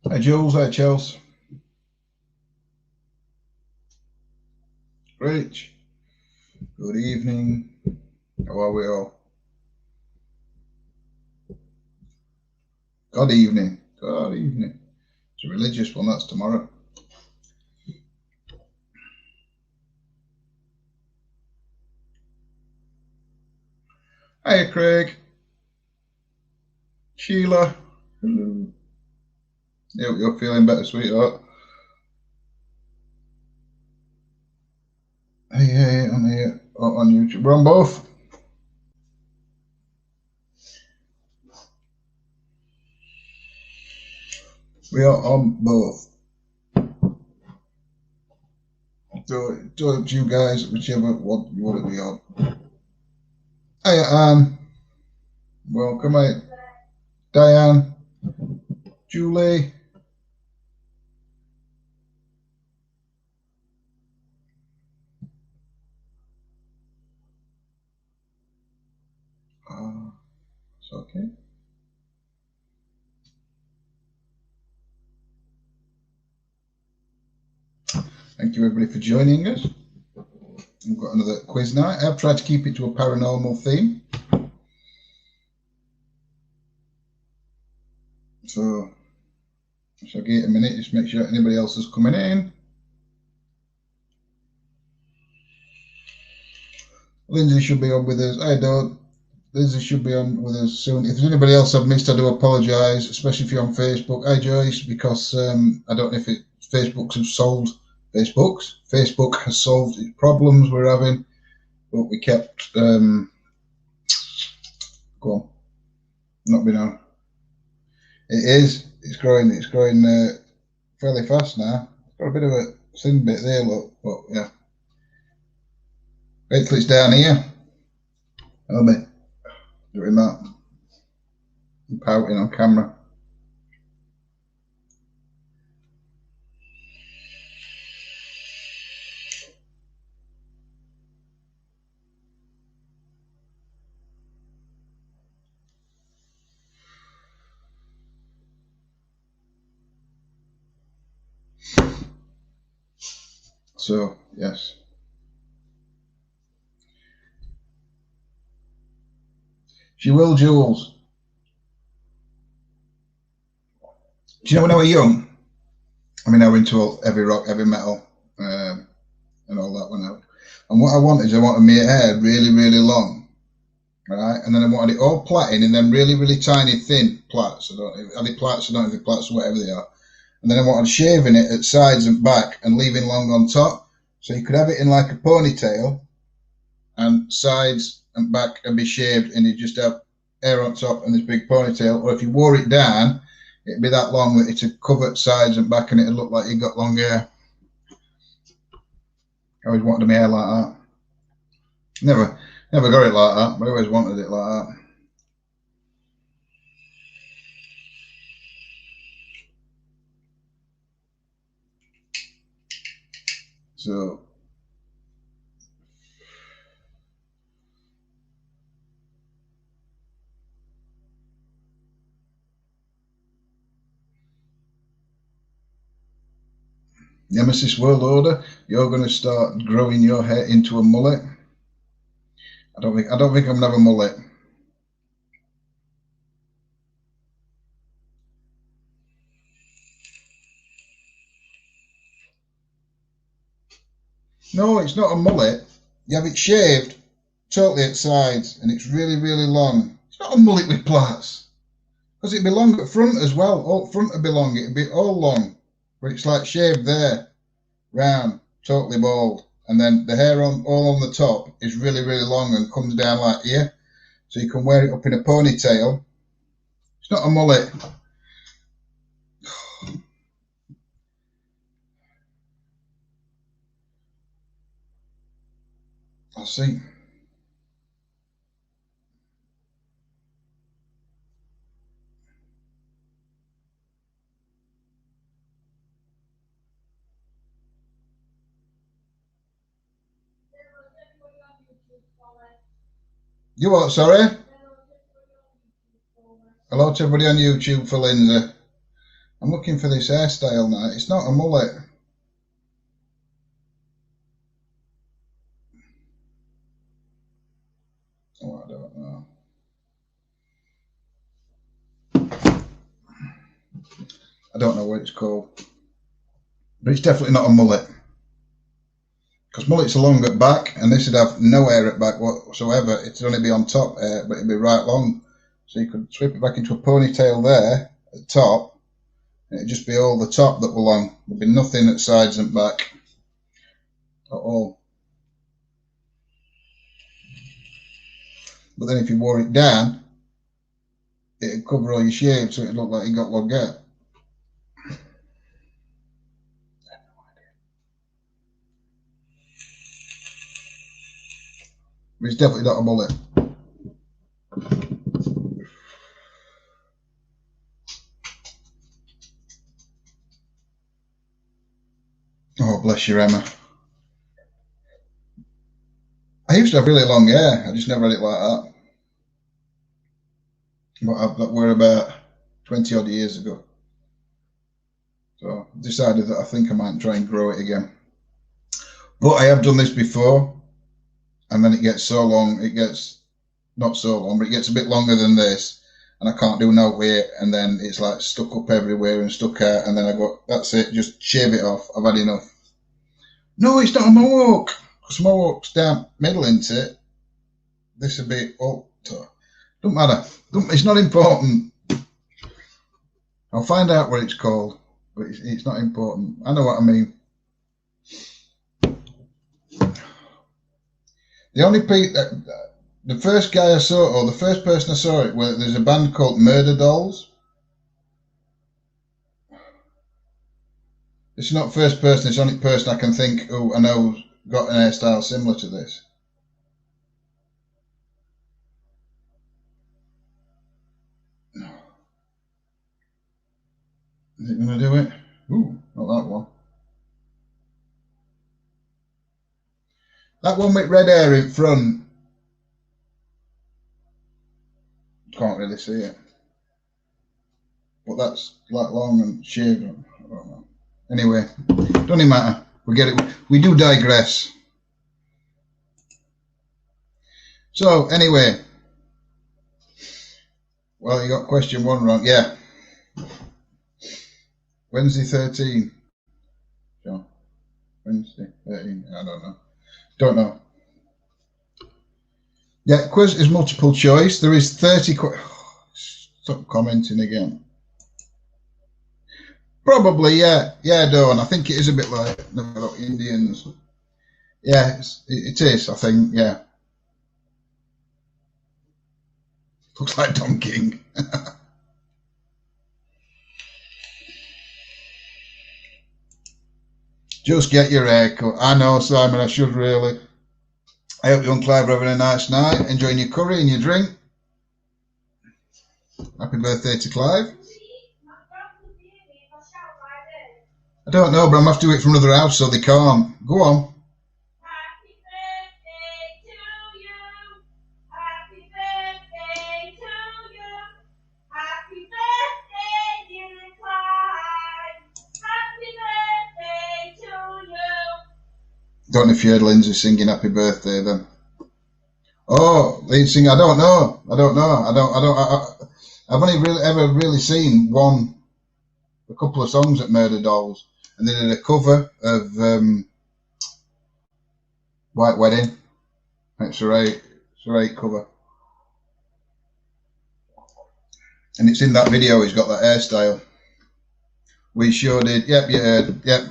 Hi Jules, hi Chelsea. Rich, good evening. How are we all? Good evening. Good evening. It's a religious one, that's tomorrow. Hiya Craig. Sheila. Hello. Yeah, you're feeling better, sweetheart. Hey, I'm here on YouTube. We're on both. We are on both. So up to you guys, whichever one you want to be on. Hiya Anne. Welcome, mate. Diane. Julie. It's okay. Thank you everybody for joining us. We've got another quiz night. I've tried to keep it to a paranormal theme. So I'll give it a minute, just make sure anybody else is coming in. Lindsay should be on with us. I don't. Lindsay should be on with us soon. If there's anybody else I've missed, I do apologise, especially if you're on Facebook. Hi Joyce, because I don't know if Facebook has solved its problems we're having, but we kept go on, not been on. It is. It's growing. It's growing fairly fast now. It's got a bit of a thin bit there, look. But yeah. Wait till it's down here. I'll be doing that. I'm pouting on camera. So, yes. She will, Jules. Do you know when I was young? I mean, I went into heavy rock, heavy metal, and all that when and what I wanted is I wanted my hair really, really long, right? And then I wanted it all plaiting and then really, really tiny, thin plaits. Are they plaits? I don't know if they're plaits or whatever they are. And then I wanted shaving it at sides and back and leaving long on top. So you could have it in like a ponytail and sides and back and be shaved and you just have hair on top and this big ponytail. Or if you wore it down, it'd be that long that it'd cover sides and back and it'd look like you got long hair. I always wanted my hair like that. Never got it like that, but I always wanted it like that. So Nemesis World Order, you're going to start growing your hair into a mullet. I don't think I'm gonna have a mullet. No, it's not a mullet. You have it shaved totally at sides, and it's really, really long. It's not a mullet with plaits, because it'd be long at front as well. All front would be long. It'd be all long, but it's like shaved there, round, totally bald, and then the hair all on the top is really, really long and comes down like here, so you can wear it up in a ponytail. It's not a mullet. I'll see. You what, sorry? Hello to everybody on YouTube for Lindsay. I'm looking for this hairstyle now. It's not a mullet. Oh, I don't know. I don't know what it's called. But it's definitely not a mullet. Because mullets are long at back, and this would have no hair at back whatsoever. It'd only be on top hair, but it'd be right long. So you could sweep it back into a ponytail there at the top, and it'd just be all the top that were long. There'd be nothing at sides and back at all. But then if you wore it down, it'd cover all your shave, so it'd look like you got long hair. But it's definitely not a mullet. Oh, bless you, Emma. I used to have really long hair. I just never had it like that. But that were about 20 odd years ago. So I decided that I think I might try and grow it again. But I have done this before, and then it gets so long, it gets not so long, but it gets a bit longer than this, and I can't do no way, and then it's like stuck up everywhere and stuck out, and then I go, that's it, just shave it off, I've had enough. No, it's not a mohawk, because mohawk's down middle, isn't it? This would be up. Don't matter, it's not important. I'll find out what it's called, but it's not important. I know what I mean. The only the first guy I saw, or the first person I saw it with, there's a band called Murderdolls. It's not first person, it's the only person I can think who I know got an hairstyle similar to this. Is it going to do it? Ooh, not that one. That one with red hair in front. Can't really see it. But that's like long and shaved. I don't know. Anyway, don't even matter. We get it. We do digress. So anyway, well, you got question one wrong. Yeah. Wednesday 13. Sure. Wednesday 13. I don't know. Don't know. Yeah, quiz is multiple choice. There is 30. Stop commenting again. Probably, yeah. Yeah, Dawn. I think it is a bit like the Indians. Yeah, it is, I think, yeah. Looks like Don King. Just get your haircut. I know, Simon, I should really. I hope you and Clive are having a nice night, enjoying your curry and your drink. Happy birthday to Clive. I don't know, but I'm going to have to do it from another house so they can't. Go on. Happy birthday to you. Happy birthday to you. Happy birthday, dear Clive. Happy birthday to you. Don't know if you heard Lindsay singing happy birthday then. Oh, lead singer, I don't know. I've only ever seen a couple of songs at Murderdolls, and they did a cover of White Wedding. It's a great cover. And it's in that video, he's got that hairstyle. We sure did. Yep, you heard. Yep.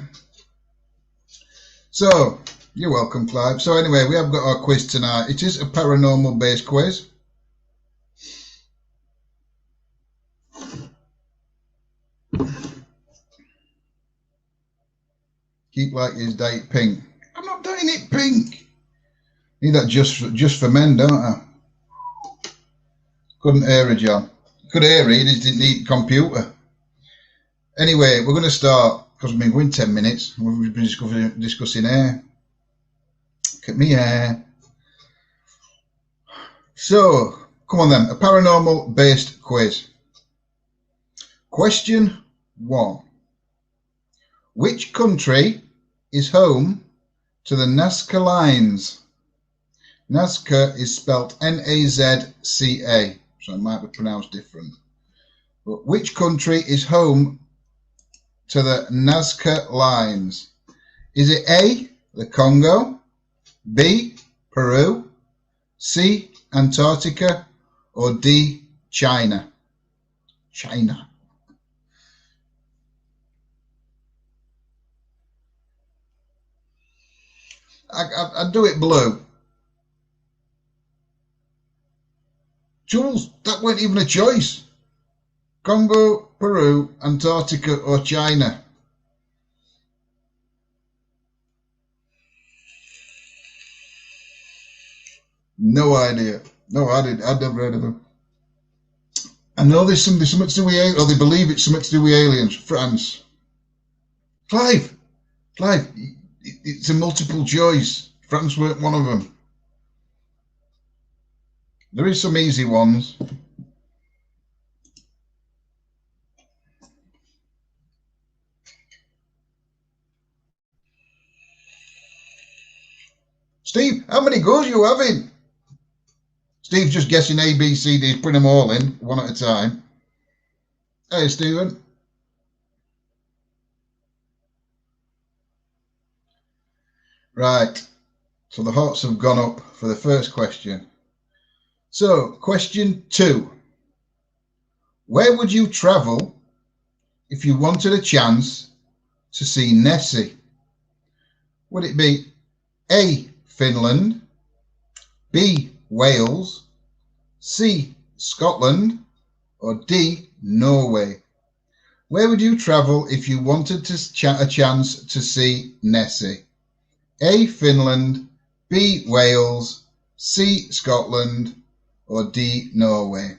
So, you're welcome, Clive. So anyway, we have got our quiz tonight. It is a paranormal based quiz. Keep like his date pink. I'm not doing it pink. Need that just for men, don't I? Couldn't hear it, John. Could hear it, he just didn't need computer. Anyway, we're going to start, because we've been going 10 minutes. We've been discussing hair. Look at me hair. So, come on then. A paranormal based quiz. Question 1. Which country is home to the Nazca Lines? Nazca is spelled N-A-Z-C-A, so it might be pronounced different. But which country is home to the Nazca Lines? Is it A, the Congo, B, Peru, C, Antarctica, or D, China? China. I'd do it blue. Jules, that weren't even a choice. Congo, Peru, Antarctica, or China? No idea. No, I'd never heard of them. I know there's something to do with aliens, or they believe it's something to do with aliens. France. Clive, it's a multiple choice. France weren't one of them. There is some easy ones. Steve, how many goes are you having? Steve's just guessing A, B, C, D, putting them all in, one at a time. Hey, Stephen. Right, so the hearts have gone up for the first question. So, question 2. Where would you travel if you wanted a chance to see Nessie? Would it be A, Finland, B, Wales, C, Scotland, or D, Norway? Where would you travel if you wanted a chance to see Nessie? A, Finland, B, Wales, C, Scotland, or D, Norway?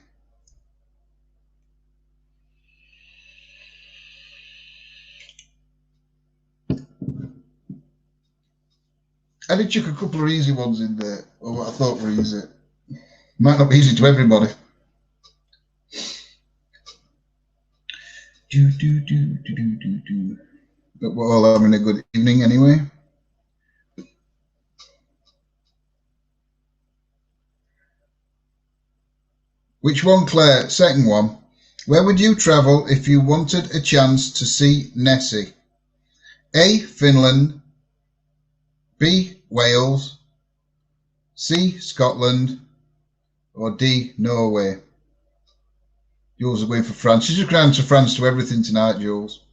I did chuck a couple of easy ones in there, or what I thought were easy. Might not be easy to everybody. But we're all having a good evening anyway. Which one, Claire? Second one. Where would you travel if you wanted a chance to see Nessie? A, Finland, B, Wales, C, Scotland, or D, Norway? Jules is going for France. She's just going to France to everything tonight, Jules.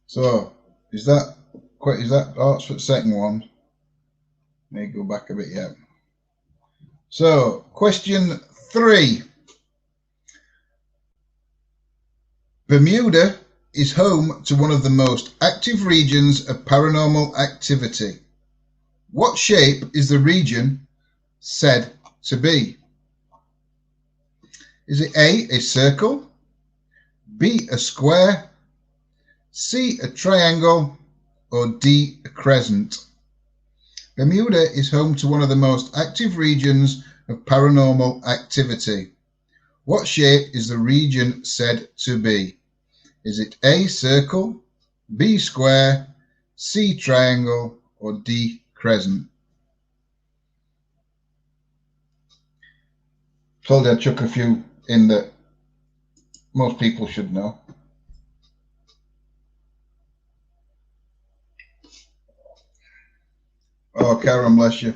So, is that Oxford second one? May go back a bit yet. So, question 3. Bermuda is home to one of the most active regions of paranormal activity. What shape is the region said to be? Is it A, a circle, B, a square, C, a triangle, or D, a crescent? Bermuda is home to one of the most active regions of paranormal activity. What shape is the region said to be? Is it A, circle, B, square, C, triangle, or D, crescent? Told you I'd chuck a few in that most people should know. Oh, Karen, bless you.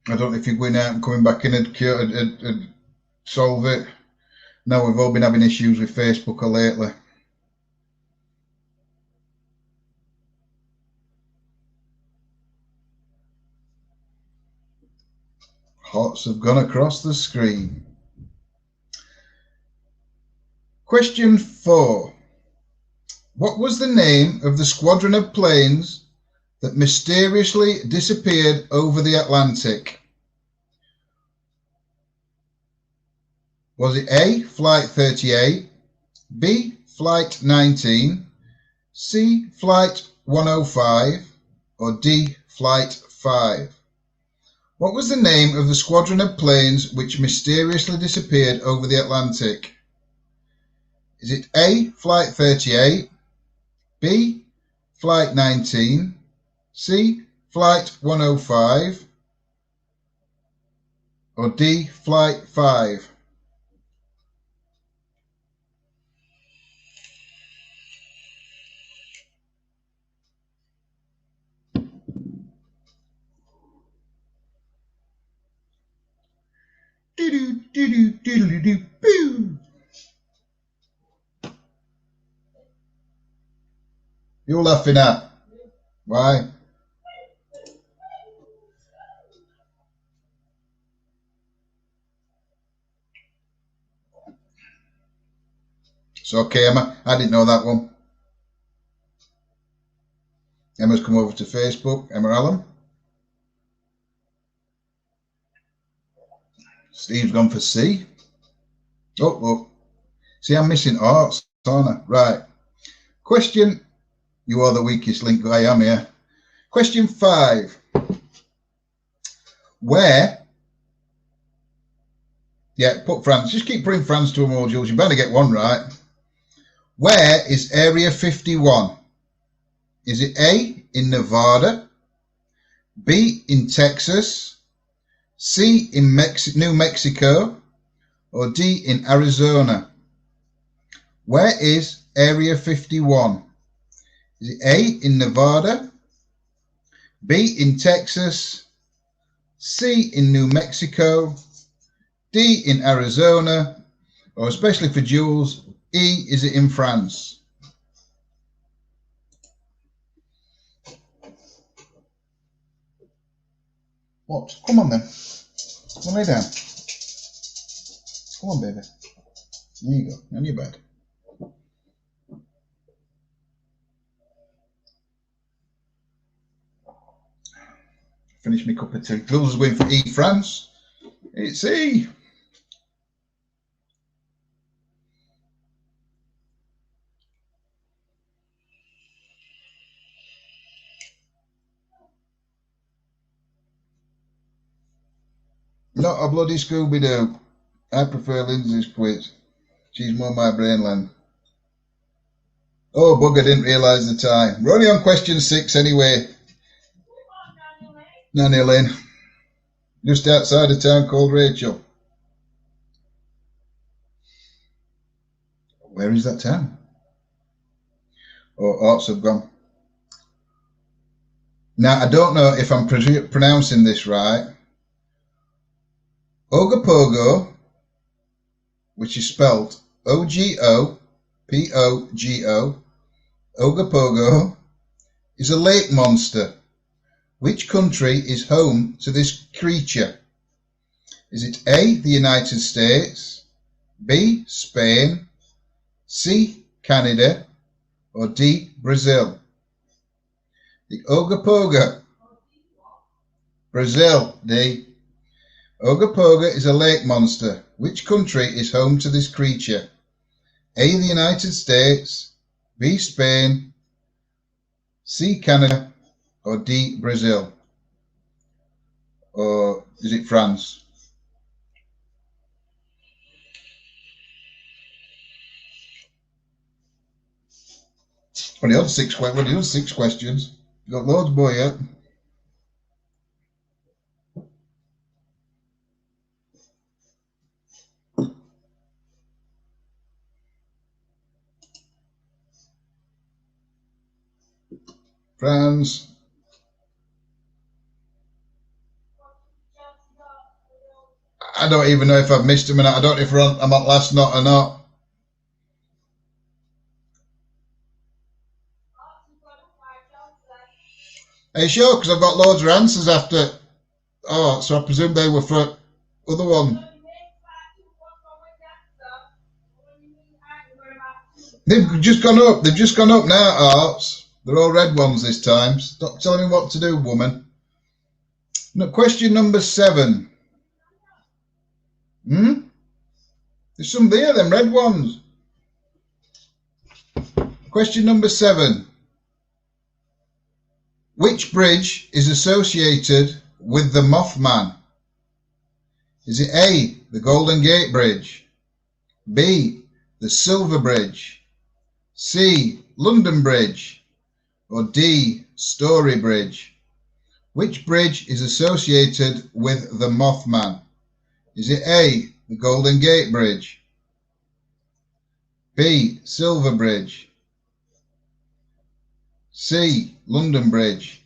I don't know if you're going out and coming back in and solve it. No, we've all been having issues with Facebook lately. Hearts have gone across the screen. Question 4. What was the name of the squadron of planes that mysteriously disappeared over the Atlantic? Was it A, Flight 38, B, Flight 19, C, Flight 105, or D, Flight 5? What was the name of the squadron of planes which mysteriously disappeared over the Atlantic? Is it A, Flight 38, B, Flight 19, C, Flight 105, or D, Flight 5? You're laughing at? Why? It's okay, Emma. I didn't know that one. Emma's come over to Facebook. Emma Allen. Steve's gone for C. Oh, look. See, I'm missing arts, aren't I? Right. Question. You are the weakest link. I am here. Question 5. Where? Yeah, put France. Just keep putting France to them all, Jules. You better get one right. Where is Area 51? Is it A, in Nevada, B, in Texas, C, in New Mexico, or D, in Arizona? Where is Area 51? Is it A, in Nevada, B, in Texas, C, in New Mexico, D, in Arizona, or especially for Jules, E, is it in France? What? Come on then. Come lay down. Come on, baby. There you go. On your bed. Finish my cup of tea. Jules is waiting for E, France. It's E. Not a bloody Scooby-Doo. I prefer Lindsay's quiz. She's more my brainland. Oh, bugger, didn't realise the time. We're only on question 6 anyway. Nanny Lane. Just outside a town called Rachel. Where is that town? Oh, Arts have gone. Now, I don't know if I'm pronouncing this right. Ogopogo, which is spelled Ogopogo, Ogopogo, is a lake monster. Which country is home to this creature? Is it A, the United States, B, Spain, C, Canada, or D, Brazil? The Ogopogo. Brazil, D. Ogopogo is a lake monster. Which country is home to this creature? A, the United States, B, Spain, C, Canada, or D, Brazil? Or is it France? Only on 6 questions. You got loads more yet. France. I don't even know if I've missed him or not. I don't know if I'm at last not or not. Are you sure? Because I've got loads of answers after. Oh, so I presume they were for other one. They've just gone up. They've just gone up now, Arts. They're all red ones this time. Stop telling me what to do, woman. No, question number 7. There's some there, them red ones. Question number 7. Which bridge is associated with the Mothman? Is it A, the Golden Gate Bridge, B, the Silver Bridge, C, London Bridge, or D, Story Bridge? Which bridge is associated with the Mothman? Is it A, the Golden Gate Bridge, B, Silver Bridge, C, London Bridge,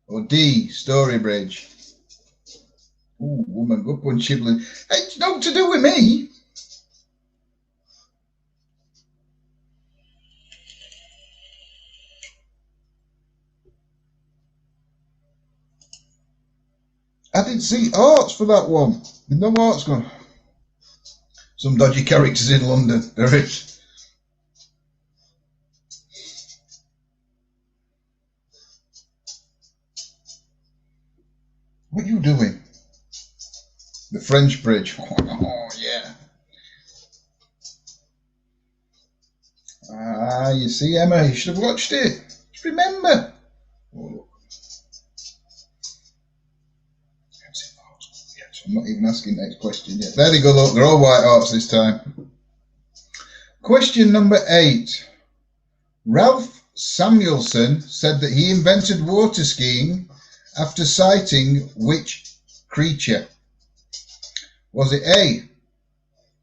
or D, Story Bridge? Ooh, woman, good one, Chibley. Hey, it's nothing to do with me. I didn't see arts for that one. No arts gone. Some dodgy characters in London. There is. What are you doing? The French Bridge. Oh, yeah. Ah, you see, Emma, you should have watched it. Just remember. Oh, look. Yes, I'm not even asking the next question yet. There they go, look. They're all white arts this time. Question number 8. Ralph Samuelson said that he invented water skiing after sighting which creature? Was it A,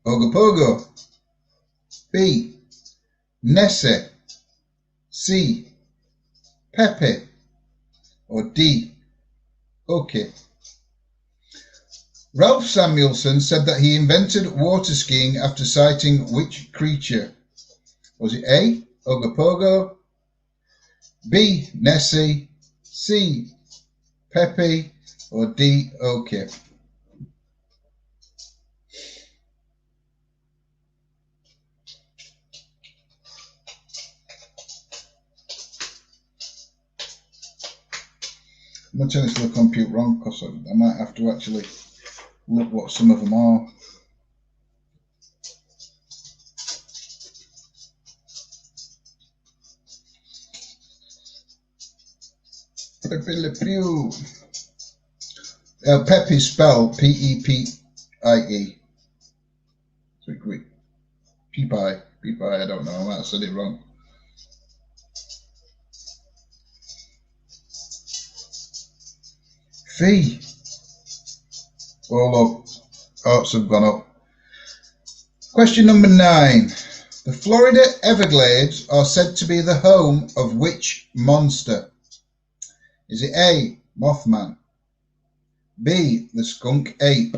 Ogopogo, B, Nessie, C, Pepe, or D, Oki? Ralph Samuelson said that he invented water skiing after sighting which creature? Was it A, Ogopogo, B, Nessie, C, Pepe, or D, Oki? I'm going to turn this to the computer wrong because I might have to actually look what some of them are. Pepe Le Pew. Pepe spelled P-E-P-I-E. So quick. Peepie. Peepie, I don't know. I might have said it wrong. Fee. Oh, look. Arts have gone up. Question number 9. The Florida Everglades are said to be the home of which monster? Is it A, Mothman, B, the skunk ape,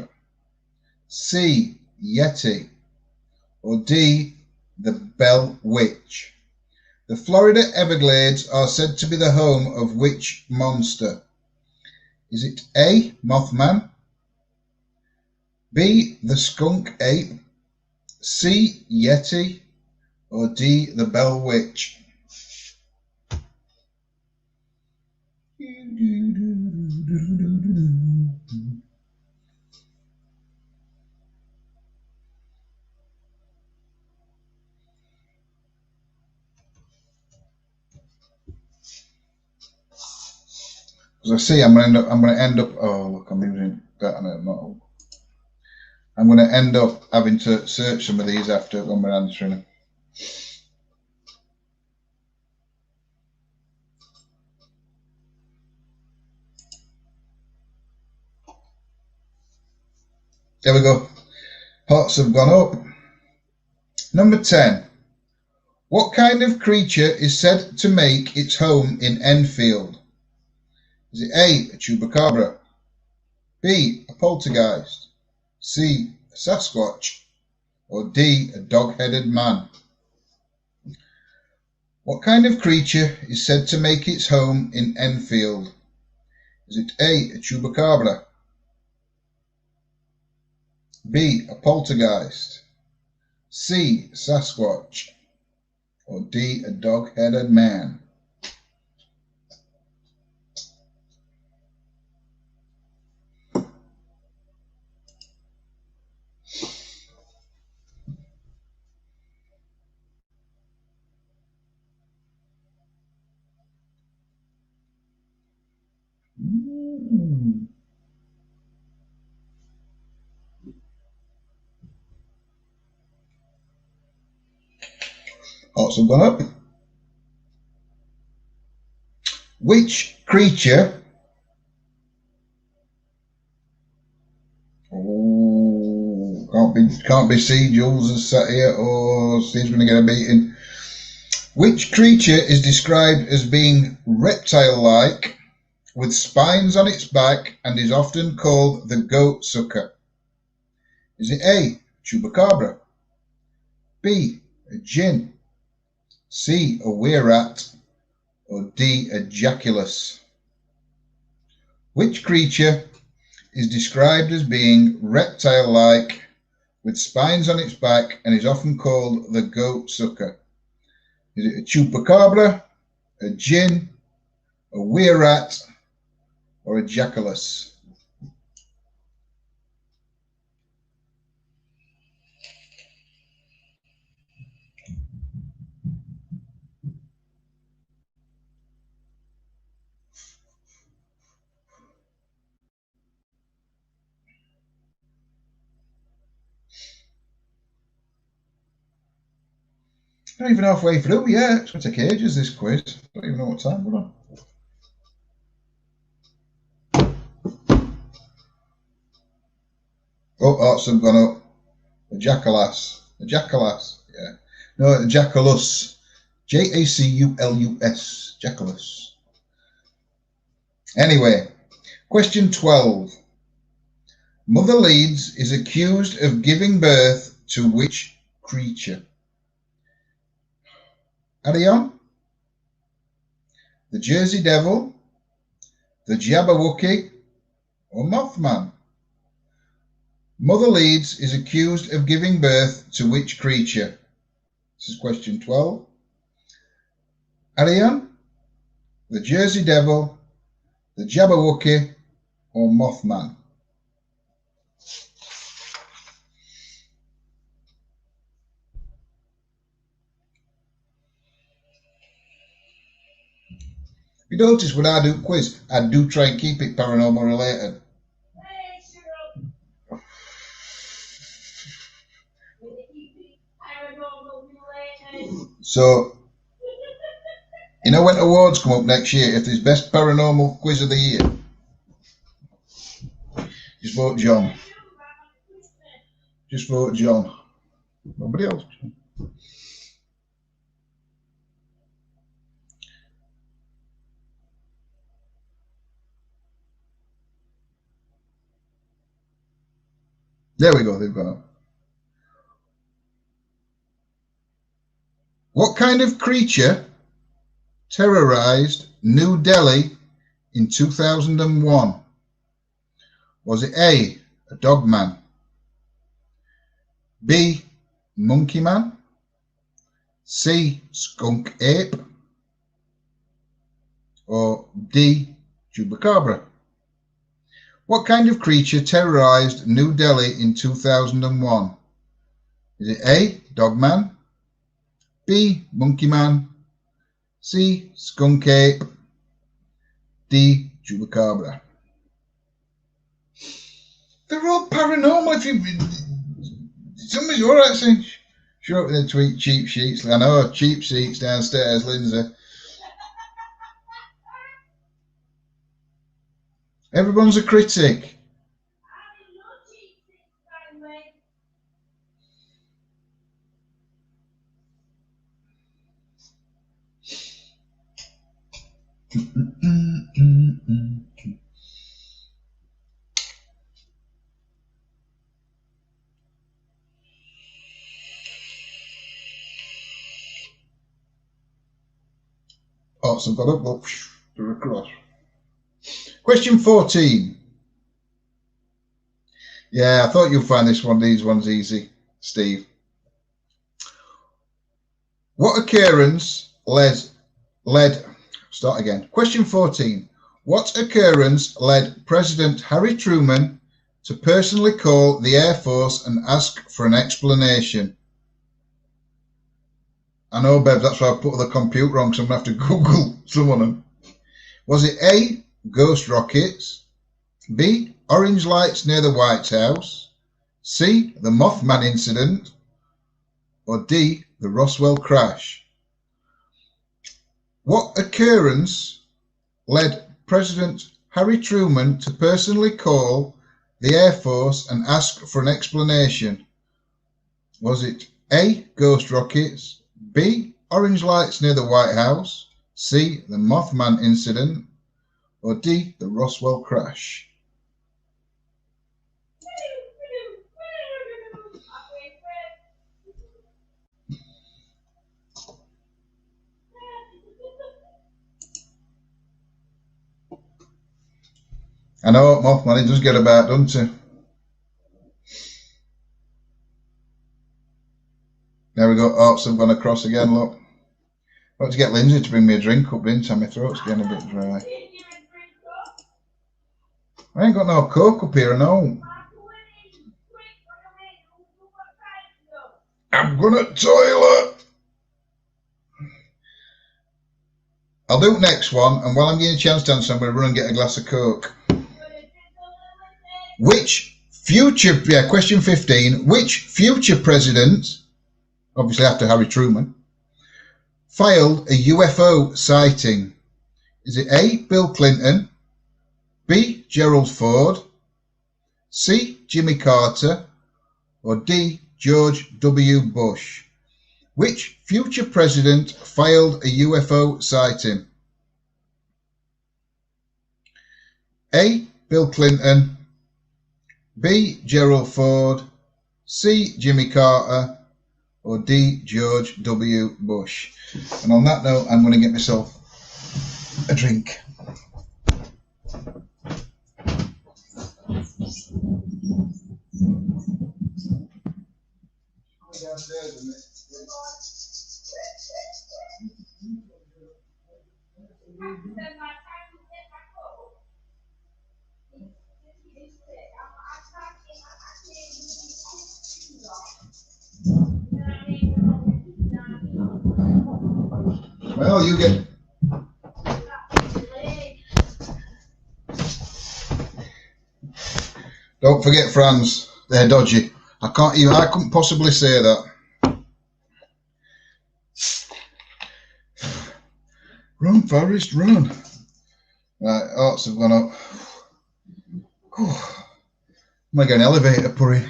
C, Yeti, or D, the Bell Witch? The Florida Everglades are said to be the home of which monster? Is it A, Mothman, B, the skunk ape, C, Yeti, or D, the Bell Witch? As I see, I'm going to end up. Oh, look, I'm using that. I'm going to end up having to search some of these after when we're answering them. There we go. Hearts have gone up. Number 10. What kind of creature is said to make its home in Enfield? Is it A, a chupacabra, B, a poltergeist, C, a Sasquatch, or D, a dog-headed man? What kind of creature is said to make its home in Enfield? Is it A, a chupacabra, B, a poltergeist, C, a Sasquatch, or D, a dog-headed man? Hearts have gone up. Which creature? Oh, can't be C. Jules has sat here, or Steve's going to get a beating. Which creature is described as being reptile-like, with spines on its back, and is often called the goat sucker? Is it A, chupacabra, B, a djinn, C, a wererat, or D, a jaculus? Which creature is described as being reptile-like, with spines on its back, and is often called the goat sucker? Is it a chupacabra, a djinn, a wererat, or a jaculus? Not even halfway through yet. It's going to take ages, this quiz. Don't even know what time we're on. Oh, hearts have gone up. A jacalas. A jacalas. Yeah. No, a jacalus. Jaculus. Jacalus. Anyway, question 12. Mother Leeds is accused of giving birth to which creature? Arion, the Jersey Devil, the Jabberwocky, or Mothman? Mother Leeds is accused of giving birth to which creature? This is question 12. Arion, the Jersey Devil, the Jabberwocky, or Mothman? You notice when I do quiz, I do try and keep it paranormal related. So, you know when awards come up next year, if there's best paranormal quiz of the year, just vote John. Just vote John. Nobody else. There we go, they've gone up. What kind of creature terrorized New Delhi in 2001? Was it A, a dog man, B, monkey man, C, skunk ape, or D, chupacabra? What kind of creature terrorized New Delhi in 2001? Is it A, dog man, B, monkey man, C, skunk ape, D, chupacabra? They're all paranormal. If you, somebody's all right saying, sure, they tweet cheap sheets. I know, cheap sheets downstairs, Lindsay. Everyone's a critic. Hearts have got up, but they're across. Question 14. Yeah, I thought you'd find these ones easy, Steve. What occurrence start again. Question 14. What occurrence led President Harry Truman to personally call the Air Force and ask for an explanation? I know, Bev, that's why I put the computer on, because I'm going to have to Google some of them. Was it A, ghost rockets, B, orange lights near the White House, C, the Mothman incident, or D, the Roswell crash? What occurrence led President Harry Truman to personally call the Air Force and ask for an explanation? Was it A, ghost rockets, B, orange lights near the White House, C, the Mothman incident, or D, the Roswell crash? I know, Mothman, he does get about, doesn't he? There we go. Oh, some gone across again, look. I've got to get Lindsay to bring me a drink up, didn't I? My throat's getting a bit dry. I ain't got no Coke up here, no. I'm gonna toilet. I'll do next one, and while I'm getting a chance to answer, I'm going to run and get a glass of Coke. Which future, question 15, which future president, obviously after Harry Truman, filed a UFO sighting? Is it A, Bill Clinton, B, Gerald Ford, C, Jimmy Carter, or D, George W. Bush? Which future president filed a UFO sighting? A, Bill Clinton, B, Gerald Ford, C, Jimmy Carter, or D, George W. Bush? And on that note, I'm going to get myself a drink. Well, you get. Don't forget, Franz, they're dodgy. I couldn't possibly say that. Run, Forrest, run. Right, hearts have gone up. Am I getting elevator purring?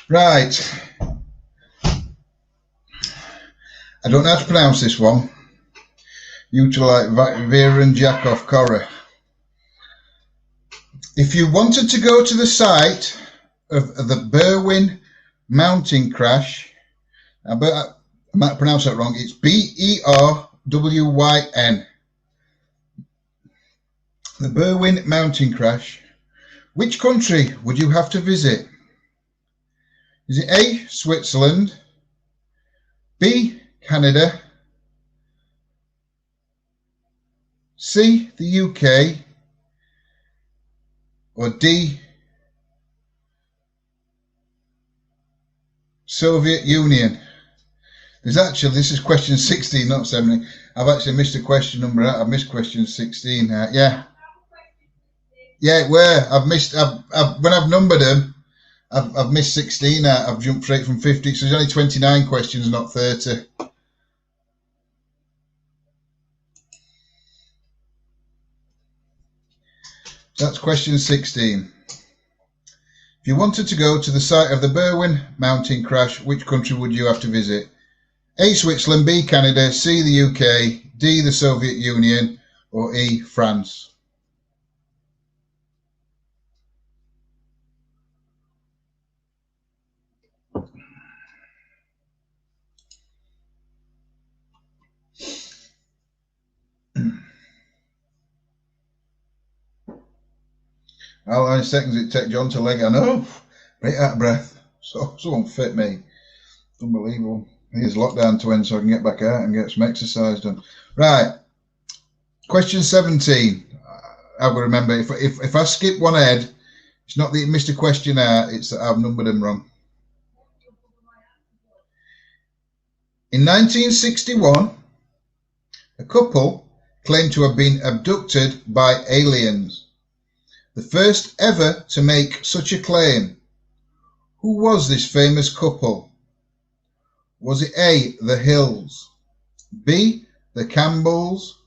Right. I don't know how to pronounce this one. You two like Viren Jakov Kora. If you wanted to go to the site of the Berwyn mountain crash, I might pronounce that wrong, it's Berwyn. The Berwyn mountain crash. Which country would you have to visit? Is it A, Switzerland, B, Canada, C, the UK, or D, Soviet Union? This is question 16, not 17. I've actually missed a question number out. I've missed question 16. Yeah, it were. When I've numbered them, I've missed 16 out. I've jumped straight from 50. So there's only 29 questions, not 30. That's question 16. If you wanted to go to the site of the Berwyn mountain crash, which country would you have to visit? A, Switzerland, B, Canada, C, the UK, D, the Soviet Union, or E, France? How many seconds it take John to leg? I know, right out of breath. So unfit me. Unbelievable. Here's lockdown to end so I can get back out and get some exercise done. Right. Question 17. I've got to remember, if I skip one ahead, it's not that you missed a question out, it's that I've numbered them wrong. In 1961, a couple claim to have been abducted by aliens. The first ever to make such a claim. Who was this famous couple? Was it A, the Hills, B, the Campbells,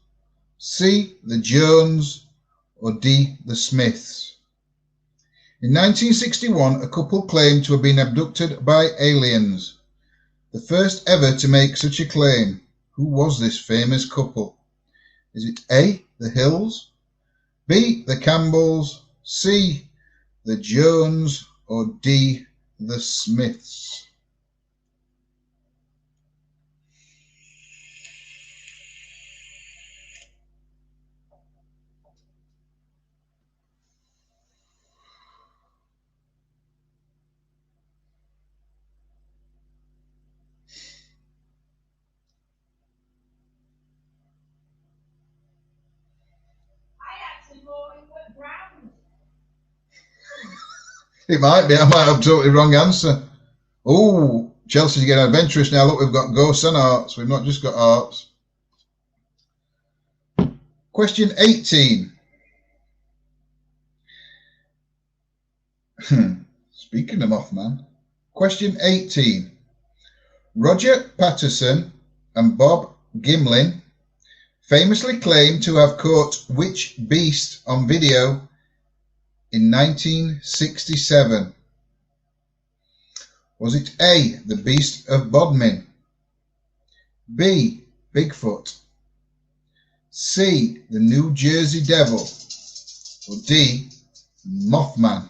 C, the Jones, or D, the Smiths? In 1961, a couple claimed to have been abducted by aliens. The first ever to make such a claim. Who was this famous couple? Is it A, the Hills, B, the Campbells, C, the Jones, or D, the Smiths? It might be. I might have totally wrong answer. Oh, Chelsea's getting adventurous now. Look, we've got ghosts and arts. We've not just got arts. Question 18. Speaking of Mothman. Question 18. Roger Patterson and Bob Gimlin famously claimed to have caught which beast on video in 1967? Was it A, the Beast of Bodmin, B, Bigfoot, C, the New Jersey Devil, or D, Mothman?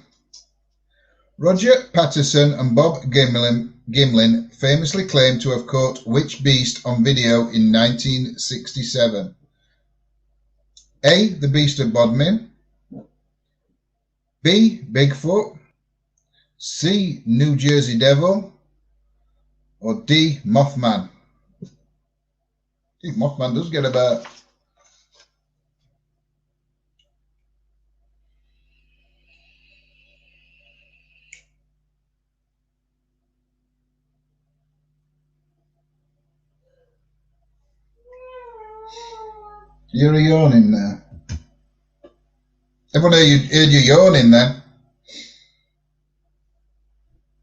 Roger Patterson and Bob Gimlin famously claimed to have caught which beast on video in 1967? A, the Beast of Bodmin, B, Bigfoot, C, New Jersey Devil, or D, Mothman? I think Mothman does get about. You're yawning there. Everyone heard you yawning then.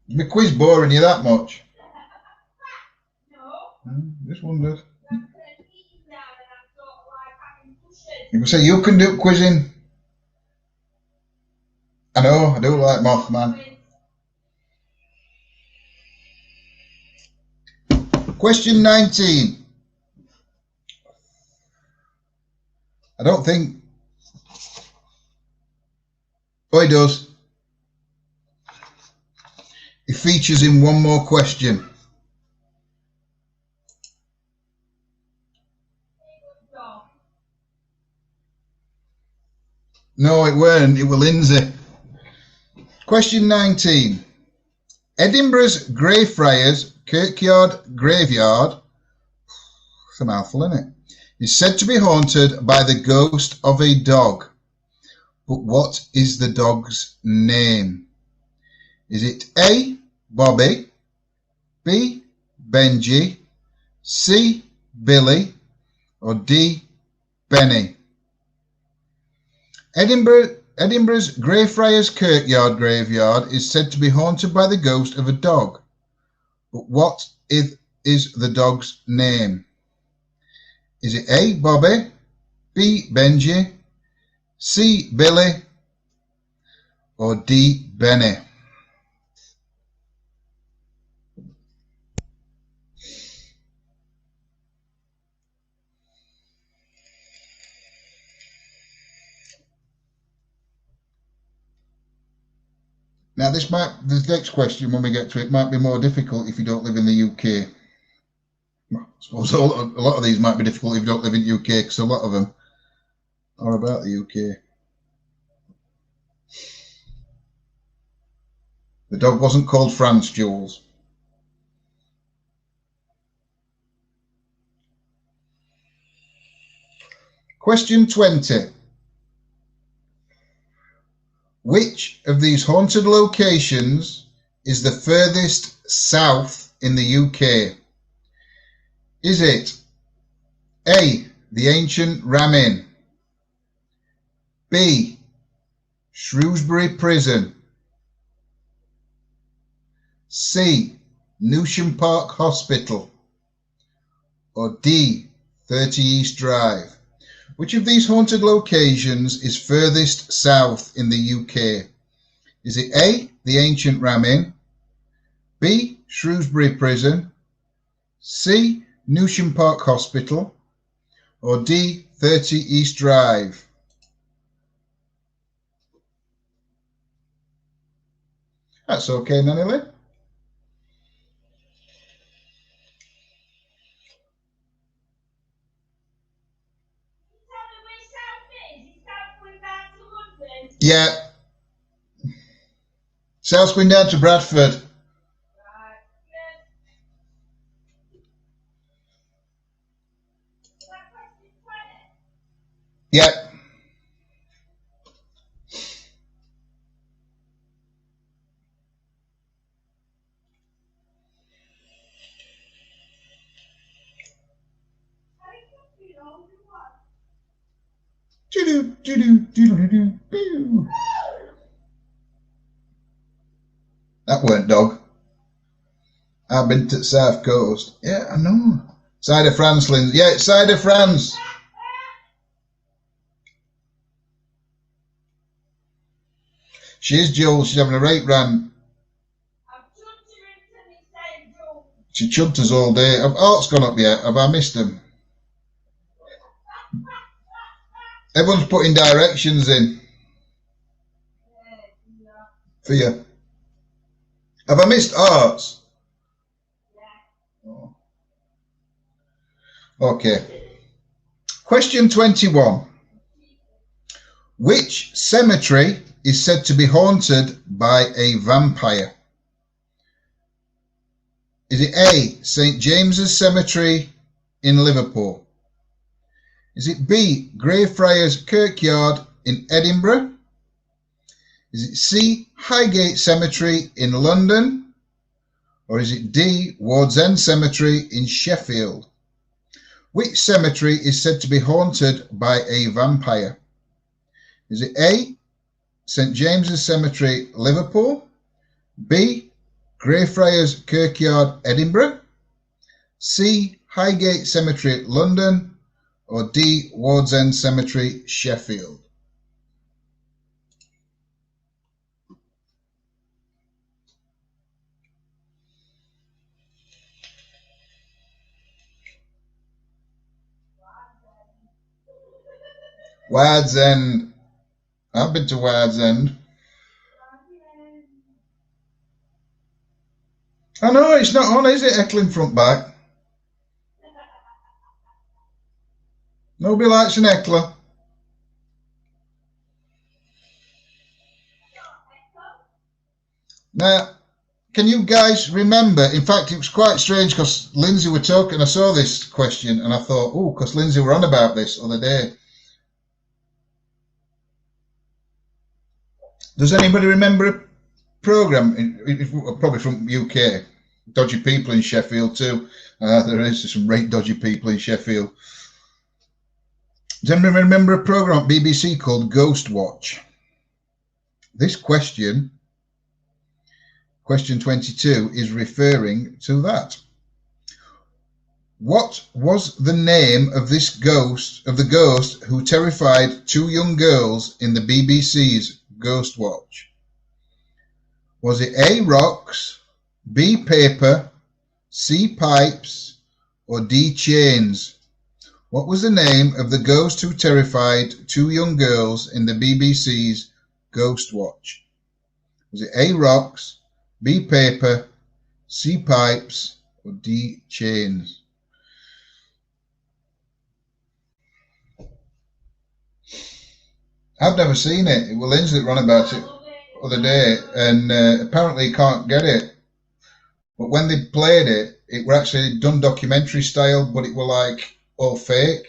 My quiz boring you that much? No. Just wondered. You can say you can do quizzing. I know, I do like Mothman. Question 19. I don't think. Oh, he does. It features in one more question. No, it weren't. It was Lindsay. Question 19. Edinburgh's Greyfriars Kirkyard Graveyard, it's a mouthful, isn't it, is said to be haunted by the ghost of a dog. But what is the dog's name? Is it A, Bobby, B, Benji, C, Billy, or D, Benny? Edinburgh's Greyfriars Kirkyard Graveyard is said to be haunted by the ghost of a dog. But what is the dog's name? Is it A, Bobby, B, Benji, C, Billy, or D, Benny? Now the next question, when we get to it, might be more difficult if you don't live in the UK. I suppose a lot of these might be difficult if you don't live in the UK, because a lot of them are about the UK. The dog wasn't called France, Jules. Question 20. Which of these haunted locations is the furthest south in the UK? Is it A, the ancient Ramin. B, Shrewsbury Prison. C, Newsham Park Hospital. Or D, 30 East Drive. Which of these haunted locations is furthest south in the UK? Is it A, the ancient Ramin, B, Shrewsbury Prison, C, Newsham Park Hospital, or D, 30 East Drive? That's okay, Nanny Lee. Yeah. South's going down to Bradford. Yeah. That weren't dog. I've been to the South Coast. Yeah, I know. Side of France, Lindsay. Yeah, it's side of France. She is Jules. She's having a right rant. She chugged us all day. Have Art's gone up yet? Have I missed them? Everyone's putting directions in for you. Have I missed Arts? Oh. Okay. Question 21. Which cemetery is said to be haunted by a vampire? Is it A, St. James's Cemetery in Liverpool? Is it B, Greyfriars Kirkyard in Edinburgh? Is it C, Highgate Cemetery in London? Or is it D, Ward's End Cemetery in Sheffield? Which cemetery is said to be haunted by a vampire? Is it A, St. James's Cemetery, Liverpool? B, Greyfriars Kirkyard, Edinburgh? C, Highgate Cemetery, London? Or D, Ward's End Cemetery, Sheffield? Ward's End. I've been to Ward's End. I know, it's not on, is it, Eckling front back? Nobody likes an Eckler. Now, can you guys remember? In fact, it was quite strange because Lindsay were talking. I saw this question and I thought, oh, because Lindsay were on about this other day. Does anybody remember a programme, probably from UK, Dodgy People in Sheffield too? There is some right dodgy people in Sheffield. Does anybody remember a programme on BBC called Ghost Watch? This question 22, is referring to that. What was the name of this ghost, of the ghost who terrified two young girls in the BBC's Ghost Watch? Was it A, rocks, B, paper, C, pipes, or D, chains? What was the name of the ghost who terrified two young girls in the BBC's Ghost Watch? Was it A, rocks, B, paper, C, pipes, or D, chains? I've never seen it. It was Lindsay that ran about it the other day, and apparently you can't get it. But when they played it, it were actually done documentary style, but it were like all fake.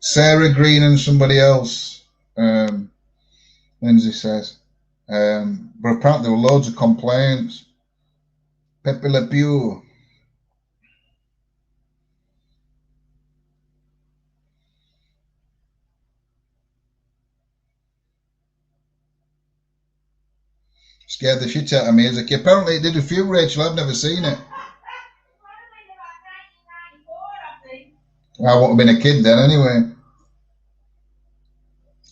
Sarah Green and somebody else, Lindsay says. But apparently there were loads of complaints. Pepe Le Pew. Scared the shit out of me as a kid. Apparently it did a few, Rachel. I've never seen it. I wouldn't have been a kid then anyway.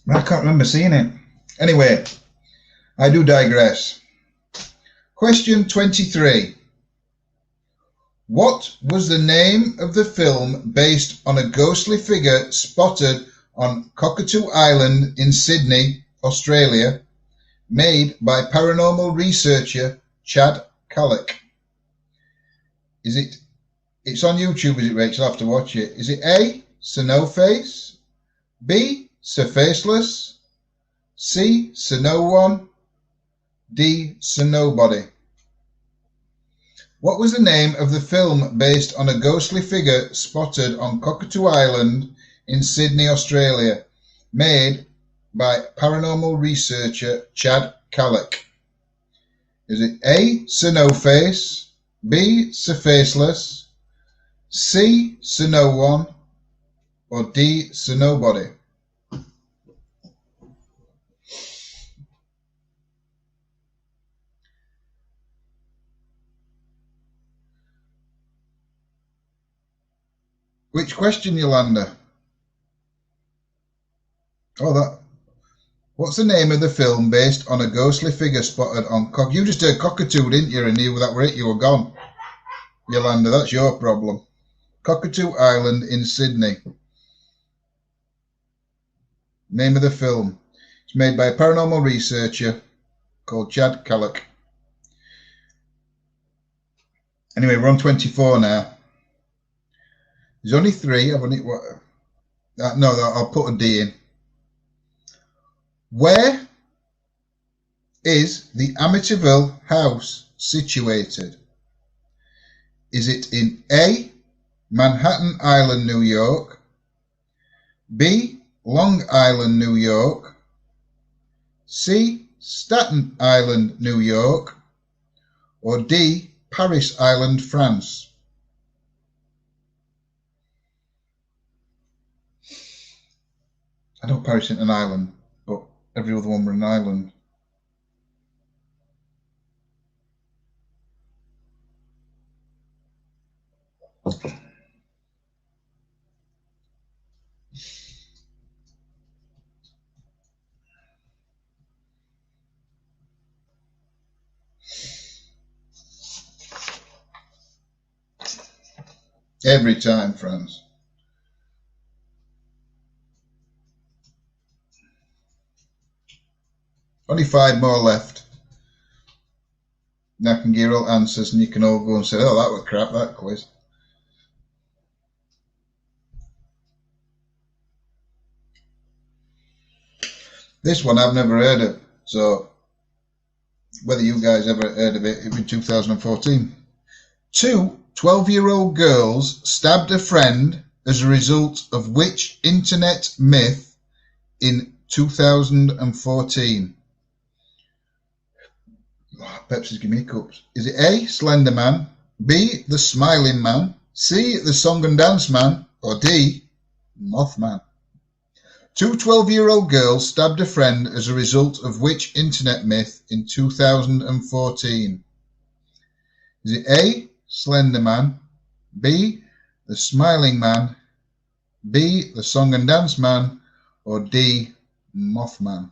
I can't remember seeing it. Anyway, I do digress. Question 23. What was the name of the film based on a ghostly figure spotted on Cockatoo Island in Sydney, Australia, made by paranormal researcher Chad Kalick? It's on YouTube, is it, Rachel? I'll have to watch it. Is it A, Sir No Face, B, Sir Faceless, C, Sir No One, D, Sir Nobody? What was the name of the film based on a ghostly figure spotted on Cockatoo Island in Sydney, Australia, made by paranormal researcher Chad Kalick? Is it A, Sir No Face, B, Sir Faceless, C, Sir No One, or D, Sir Nobody? Which question, Yolanda? What's the name of the film based on a ghostly figure spotted on You just heard Cockatoo, didn't you? And knew that were it, you were gone. Yolanda, that's your problem. Cockatoo Island in Sydney. Name of the film. It's made by a paranormal researcher called Chad Kalick. Anyway, we're on 24 now. There's only 3. No, I'll put a D in. Where is the Amityville house situated? Is it in A, Manhattan Island, New York, B, Long Island, New York, C, Staten Island, New York, or D, Paris Island, France? I know Paris isn't an island, but every other one were an island. Every time, France. Only 5 more left. Now I can give you all answers and you can all go and say, oh, that was crap, that quiz. This one I've never heard of, so whether you guys ever heard of it, it was in 2014. 2 12-year-old girls stabbed a friend as a result of which internet myth in 2014? Oh, Pepsi's giving me hiccups. Is it A, Slender Man, B, the Smiling Man, C, the Song and Dance Man, or D, Mothman? 2 12-year-old girls stabbed a friend as a result of which internet myth in 2014? Is it A, Slender Man, B, the Smiling Man, B, the Song and Dance Man, or D, Mothman?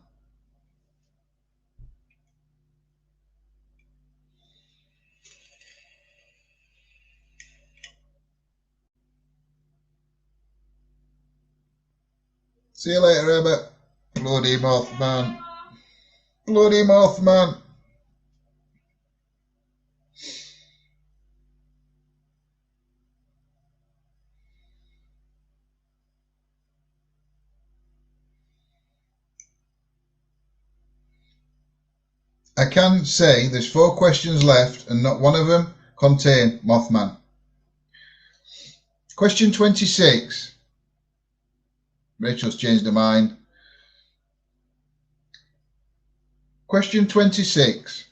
See you later, Herbert. Bloody Mothman. Bloody Mothman. I can say there's 4 questions left and not one of them contain Mothman. Question 26. Rachel's changed her mind. Question 26.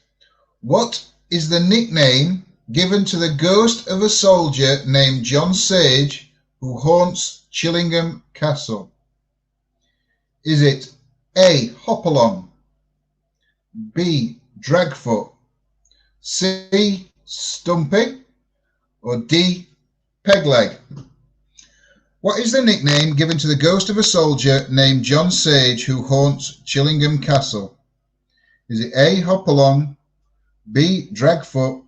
What is the nickname given to the ghost of a soldier named John Sage who haunts Chillingham Castle? Is it A, Hopalong, B, Dragfoot, C. Stumpy, or D. Pegleg? What is the nickname given to the ghost of a soldier named John Sage who haunts Chillingham Castle? Is it A. Hopalong, B. Dragfoot,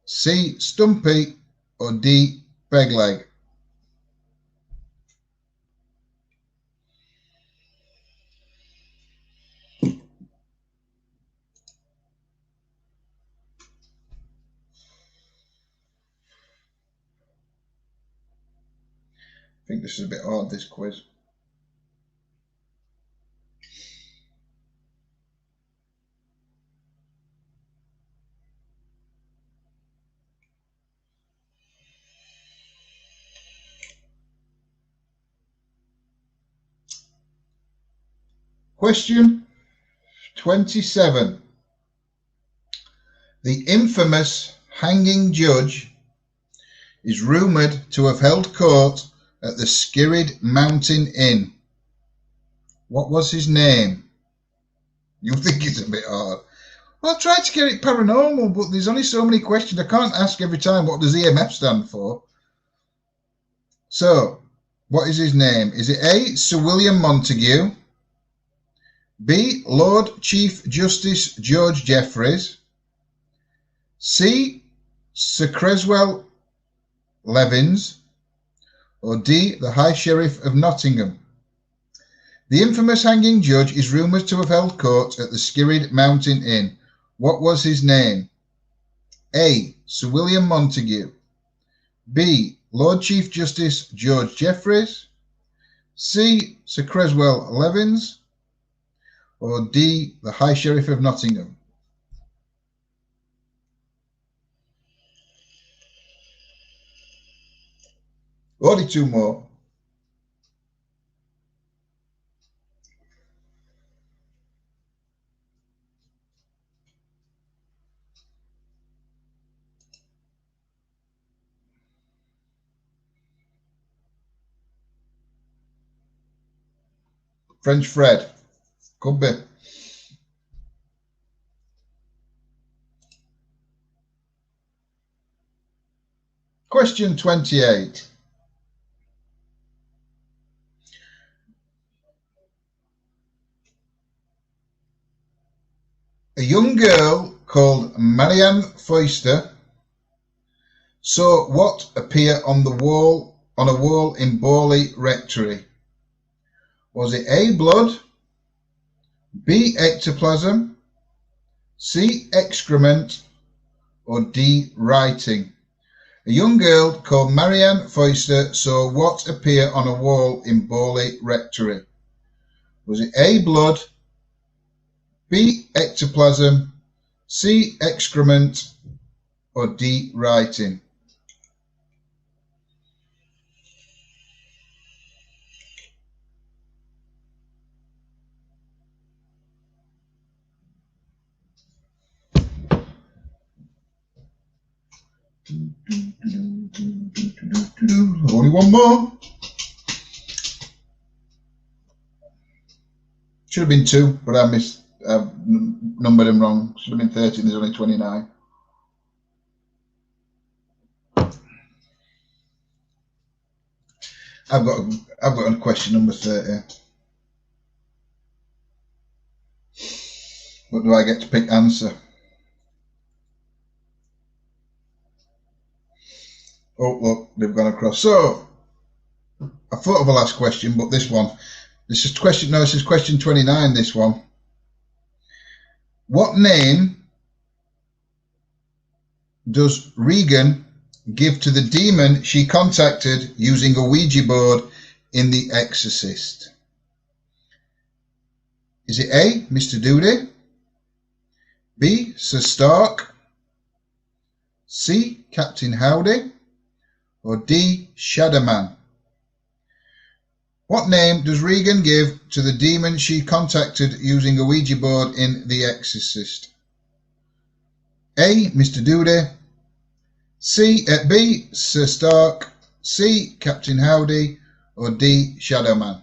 C. Stumpy, or D. Pegleg? I think this is a bit hard, this quiz. Question 27. The infamous hanging judge is rumoured to have held court at the Skirrid Mountain Inn. What was his name? You think it's a bit hard. Well, I tried to get it paranormal, but there's only so many questions. I can't ask every time what does EMF stand for. So, what is his name? Is it A. Sir William Montague, B. Lord Chief Justice George Jeffreys, C. Sir Creswell Levins, or D. the High Sheriff of Nottingham? The infamous hanging judge is rumoured to have held court at the Skirrid Mountain Inn. What was his name? A. Sir William Montague, B. Lord Chief Justice George Jeffreys, C. Sir Creswell Levins, or D. the High Sheriff of Nottingham? Only two more. French Fred. Could be. Question 28. A young girl called Marianne Foyster saw what appear on a wall in Borley Rectory? Was it A. blood, B. ectoplasm, C. excrement, or D. writing? A young girl called Marianne Foyster saw what appear on a wall in Borley Rectory? Was it A. blood, B. ectoplasm, C. excrement, or D. writing? Only one more. Should have been two, but I numbered them wrong. Should have been 30, there's only 29. I've got a question number 30. What do I get to pick answer? Oh, look, they've gone across. So, I thought of a last question, but this is question 29, this one. What name does Regan give to the demon she contacted using a Ouija board in The Exorcist? Is it A. Mr. Doody, B. Sir Stark, C. Captain Howdy, or D. Shadowman? What name does Regan give to the demon she contacted using a Ouija board in The Exorcist? A. Mr. Doody, B. Sir Stark, C. Captain Howdy, or D. Shadowman?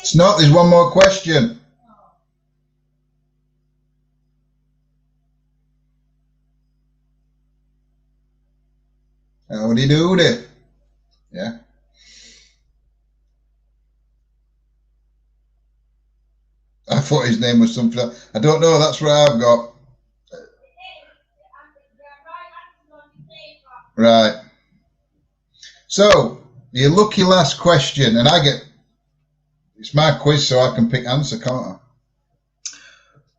It's not. There's one more question. Howdy doody. Yeah. I thought his name was something else. I don't know. That's what I've got. Right. So, your lucky last question, and it's my quiz, so I can pick answer, can't I?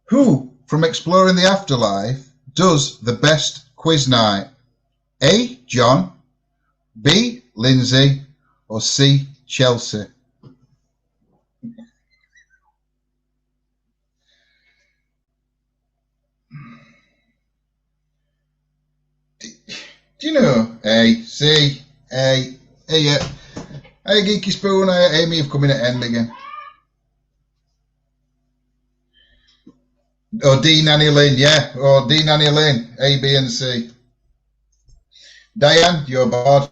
Who from Exploring the Afterlife does the best quiz night? A, John, B, Lindsay, or C, Chelsea? Do you know? A, C, A, hey, Geeky Spoon, Amy have come in at end again. Or D, Nanny Lynn, yeah. Or D, Nanny Lynn, A, B, and C. Diane, you're bored.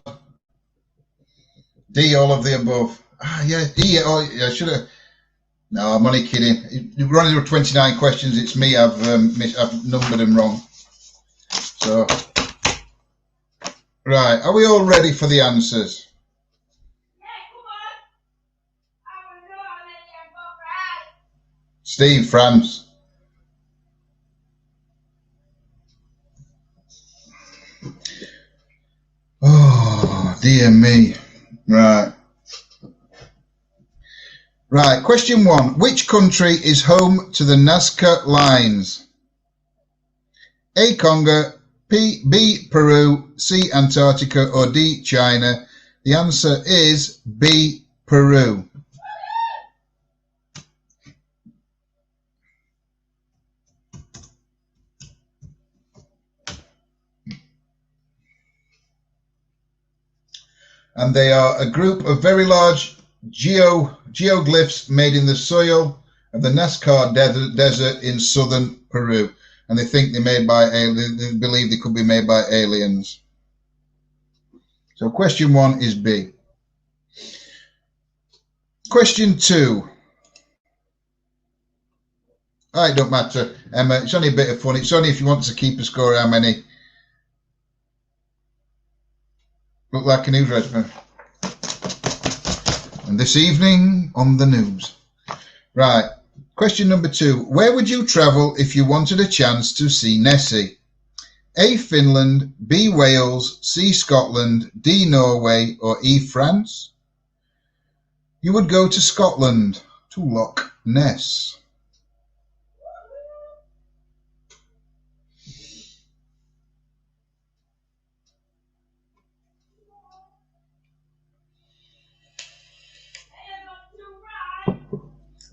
D, all of the above. Ah, yeah, E, oh, yeah, I should have. No, I'm only kidding. We're only 29 questions. It's me. I've numbered them wrong. So, right. Are we all ready for the answers? Yeah, come on. I want to know how many I got right. Steve, France. Oh, dear me. Right. Right, question 1. Which country is home to the Nazca lines? A, Congo, B, Peru, C, Antarctica, or D, China? The answer is B, Peru. And they are a group of very large geoglyphs made in the soil of the Nazca Desert in southern Peru. And they think they're made by they believe they could be made by aliens. So question 1 is B. Question 2. Oh, it don't matter, Emma. It's only a bit of fun. It's only if you want to keep a score how many. Look like a news register. And this evening on the news. Right. Question number 2. Where would you travel if you wanted a chance to see Nessie? A, Finland, B, Wales, C, Scotland, D, Norway, or E, France? You would go to Scotland, to Loch Ness.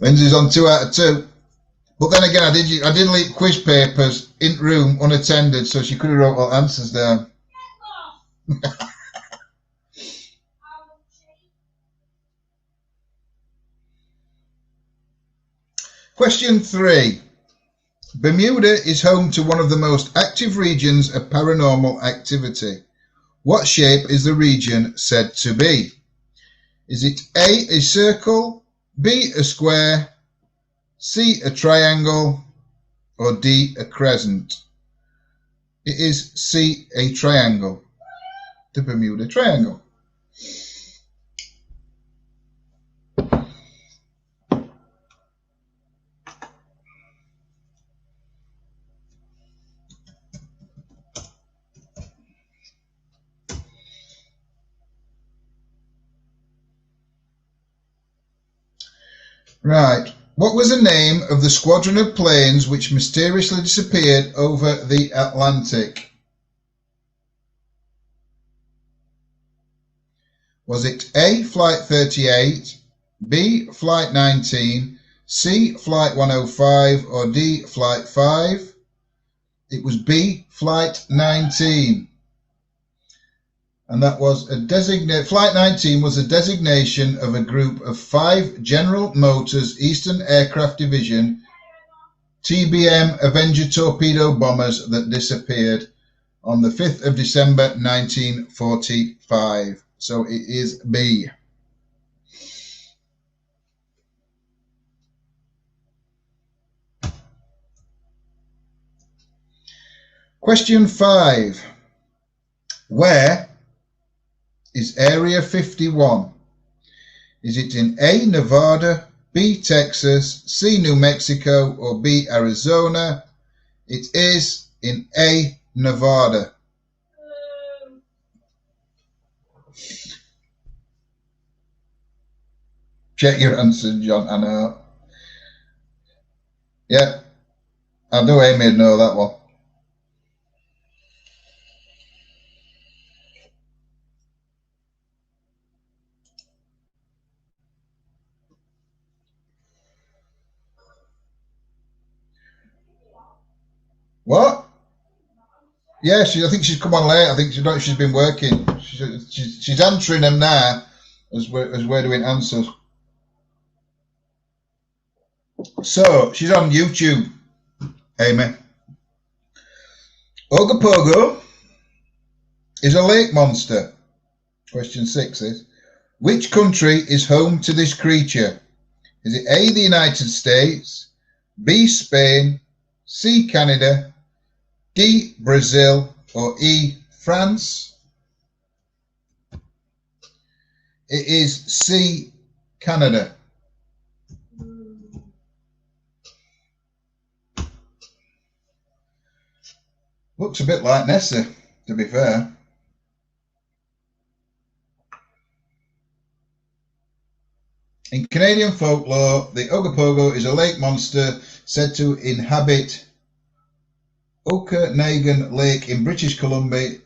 Lindsay's on 2 out of 2. But then again, I did leave quiz papers in room unattended, so she could have wrote all answers down. Question 3. Bermuda is home to one of the most active regions of paranormal activity. What shape is the region said to be? Is it A, a circle, B, a square, C, a triangle, or D, a crescent? It is C, a triangle. The Bermuda Triangle. Right. What was the name of the squadron of planes which mysteriously disappeared over the Atlantic? Was it A, Flight 38, B, Flight 19, C, Flight 105, or D, Flight 5? It was B, Flight 19. And that was Flight 19 was a designation of a group of 5 General Motors Eastern Aircraft Division TBM Avenger torpedo bombers that disappeared on the 5th of December 1945. So it is B. Question 5. Where is Area 51? Is it in A, Nevada, B, Texas, C, New Mexico, or B, Arizona? It is in A, Nevada. Check your answer, John. I know. Yeah, I know Amy'd know that one. What? Yeah, I think she's come on late. I think she's been working. She's answering them now as we're doing answers. So she's on YouTube, Amy. Ogopogo is a lake monster. Question 6 is, which country is home to this creature? Is it A, the United States, B, Spain, C, Canada, D, Brazil, or E, France? It is C, Canada. Looks a bit like Nessie, to be fair. In Canadian folklore, the Ogopogo is a lake monster said to inhabit Okanagan Lake in British Columbia,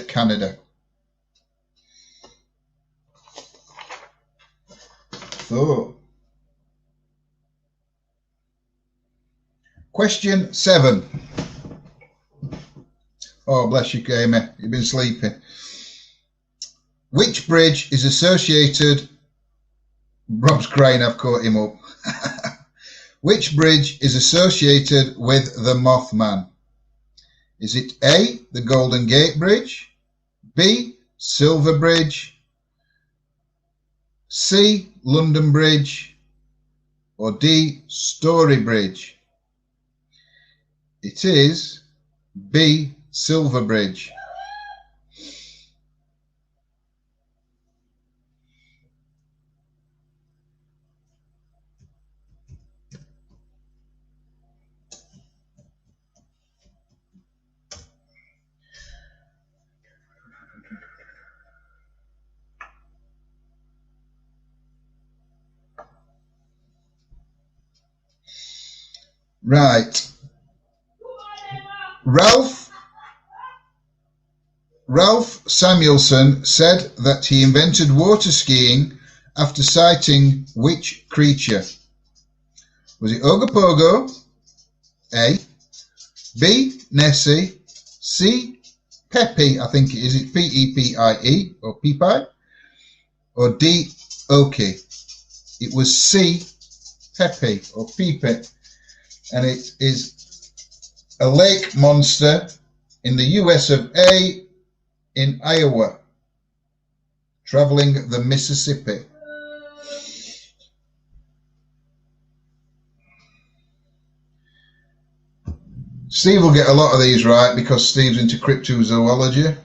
Canada. So, question 7. Oh, bless you, Amy. You've been sleeping. Which bridge is associated... Rob's crying, I've caught him up. Which bridge is associated with the Mothman? Is it A, the Golden Gate Bridge, B, Silver Bridge, C, London Bridge, or D, Story Bridge? It is B, Silver Bridge. Right. Ralph Samuelson said that he invented water skiing after sighting which creature? Was it Ogopogo? A. B. Nessie. C. Peppy, I think it is. It's P-E-P-I-E, or Peepie. Or D. Oki. It was C. Peppy, or Peepy. And it is a lake monster in the US of A, in Iowa, traveling the Mississippi. Steve will get a lot of these right because Steve's into cryptozoology.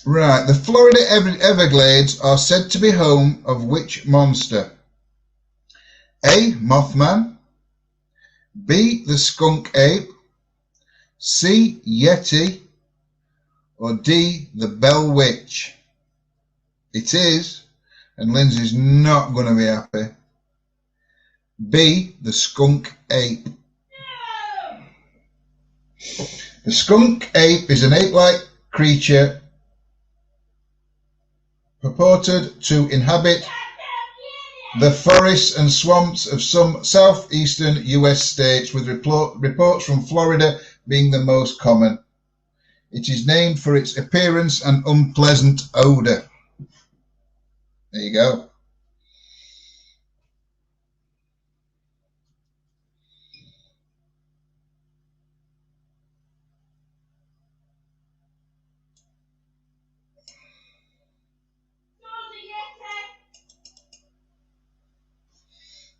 Right, the Florida Everglades are said to be home of which monster? A. Mothman, B. the skunk ape, C. Yeti, or D. the Bell Witch? It is, and Lindsay's not going to be happy, B. the skunk ape. The skunk ape is an ape-like creature purported to inhabit the forests and swamps of some southeastern US states, with reports from Florida being the most common. It is named for its appearance and unpleasant odor. There you go.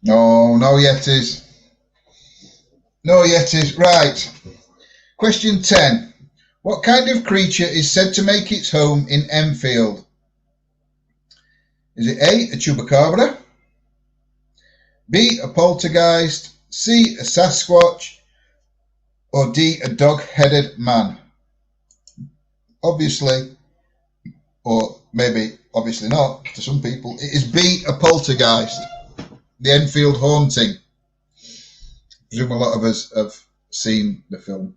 No, no Yetis. No Yetis. Right. Question 10. What kind of creature is said to make its home in Enfield? Is it A, a chupacabra, B, a poltergeist, C, a Sasquatch, or D, a dog-headed man? Obviously, or maybe obviously not to some people, it is B, a poltergeist, the Enfield haunting. I presume a lot of us have seen the film.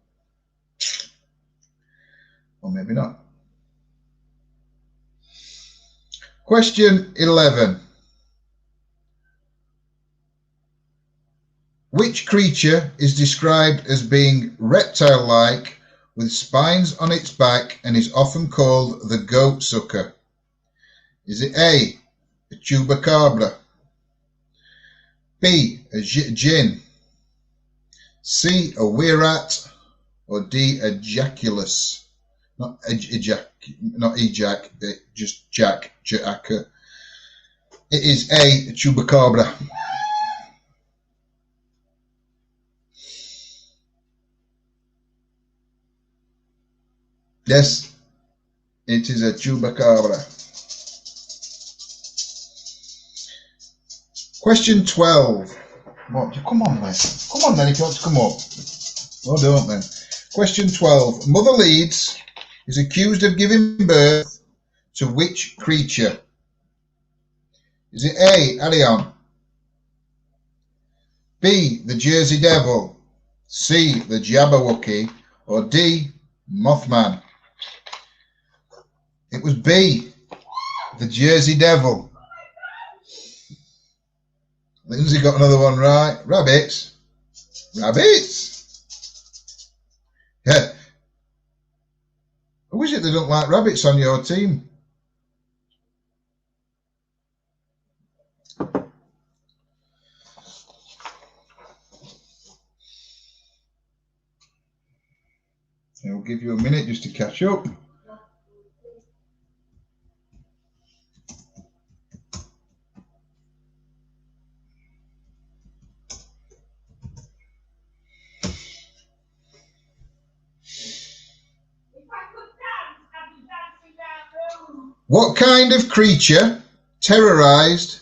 Or maybe not. Question 11. Which creature is described as being reptile-like with spines on its back and is often called the goat sucker? Is it A, a chupacabra, B, a djinn, C, a wereat, or D, a jaculus? Not ejac, just jack. It is A, chupacabra. Yes, it is a chupacabra. Question 12. What? Come on then. Come on then if you want to come up. Oh, don't then. Question 12. Mother Leeds is accused of giving birth to which creature? Is it A, Arion, B, the Jersey Devil, C, the Jabberwocky, or D, Mothman? It was B, the Jersey Devil. Lindsay got another one right. Rabbits. Rabbits. Yeah. Who is it that don't like rabbits on your team? I'll give you a minute just to catch up. What kind of creature terrorized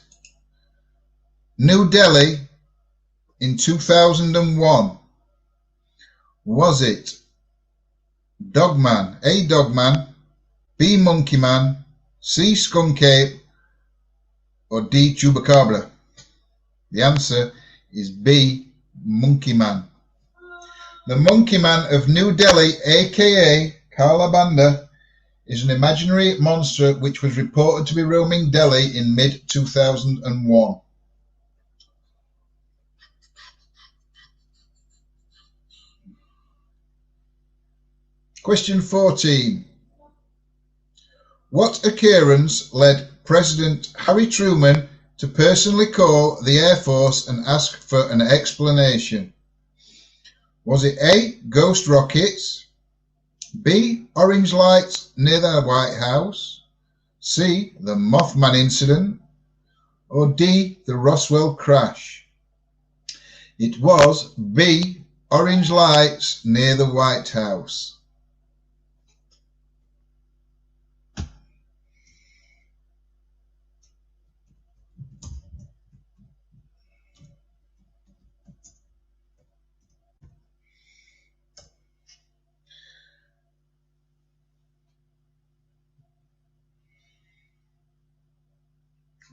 New Delhi in 2001? Was it Dogman, A, Dogman, B, Monkey Man, C, Skunk Ape, or D, Chupacabra? The answer is B, Monkey Man. The Monkey Man of New Delhi, aka Kala is an imaginary monster which was reported to be roaming Delhi in mid-2001. Question 14. What occurrence led President Harry Truman to personally call the Air Force and ask for an explanation? Was it A, ghost rockets, B, orange lights near the White House, C, the Mothman incident, or D, the Roswell crash? It was B, orange lights near the White House.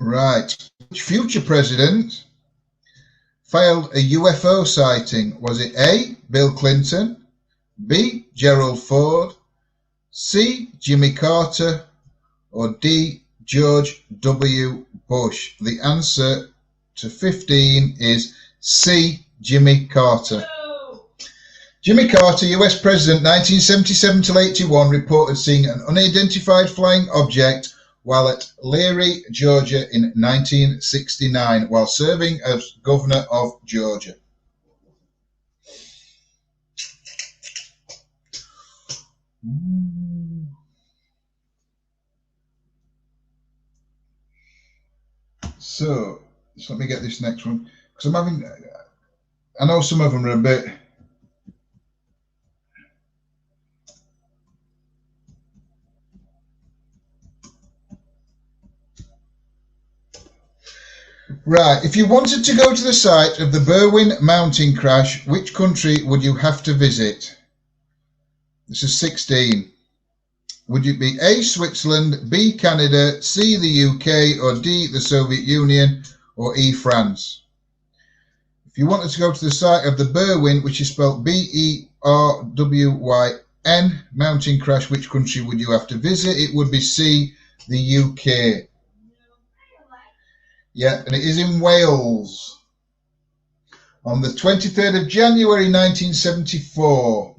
Right. Which future president failed a UFO sighting? Was it A, Bill Clinton, B, Gerald Ford, C, Jimmy Carter, or D, George W. Bush? The answer to 15 is C, Jimmy Carter. Jimmy Carter, US President 1977 to 81, reported seeing an unidentified flying object while at Leary, Georgia in 1969 while serving as governor of Georgia. So, let me get this next one. Because I'm having, I know some of them are a bit. Right, if you wanted to go to the site of the Berwyn mountain crash, which country would you have to visit? This is 16. Would it be A, Switzerland, B, Canada, C, the UK, or D, the Soviet Union, or E, France? If you wanted to go to the site of the Berwyn, which is spelled B-E-R-W-Y-N, mountain crash, which country would you have to visit? It would be C, the UK. Yeah, and it is in Wales. On the 23rd of January 1974.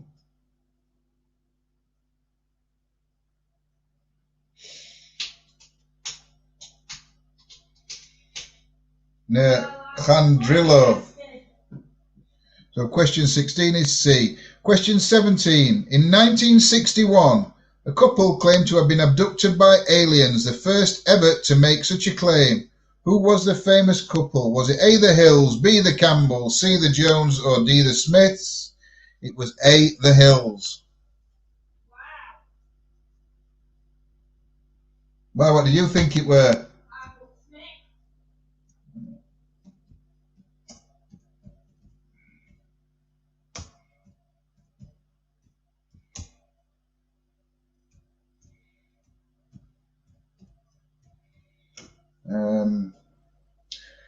Near Llandrillo. So question 16 is C. Question 17. In 1961, a couple claimed to have been abducted by aliens, the first ever to make such a claim. Who was the famous couple? Was it A, the Hills, B, the Campbells, C, the Jones, or D, the Smiths? It was A, the Hills. Well, what do you think it were?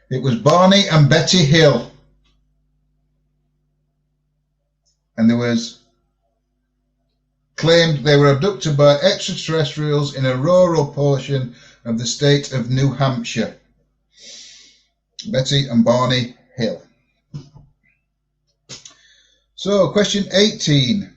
It was Barney and Betty Hill. And there was claimed they were abducted by extraterrestrials in a rural portion of the state of New Hampshire. Betty and Barney Hill. So, question 18.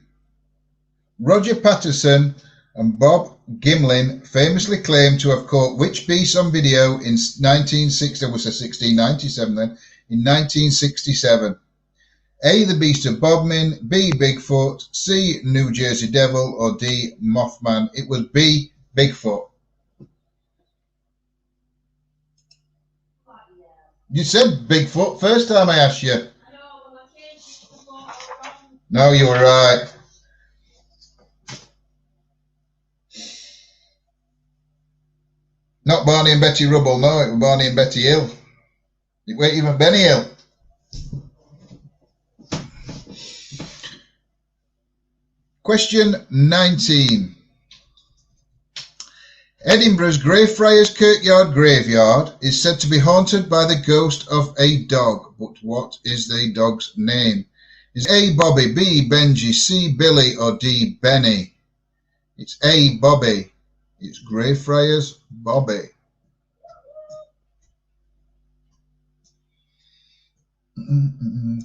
Roger Patterson and Bob Gimlin famously claimed to have caught which beast on video in 1697 then, in 1967? A, the Beast of Bodmin, B, Bigfoot, C, New Jersey Devil, or D, Mothman? It was B, Bigfoot. You said Bigfoot first time I asked you. No, you were right. Not Barney and Betty Rubble, no, it was Barney and Betty Hill. It weren't even Benny Hill. Question 19. Edinburgh's Greyfriars Kirkyard graveyard is said to be haunted by the ghost of a dog, but what is the dog's name? Is A, Bobby, B, Benji, C, Billy, or D, Benny? It's A, Bobby. It's Greyfriars Bobby.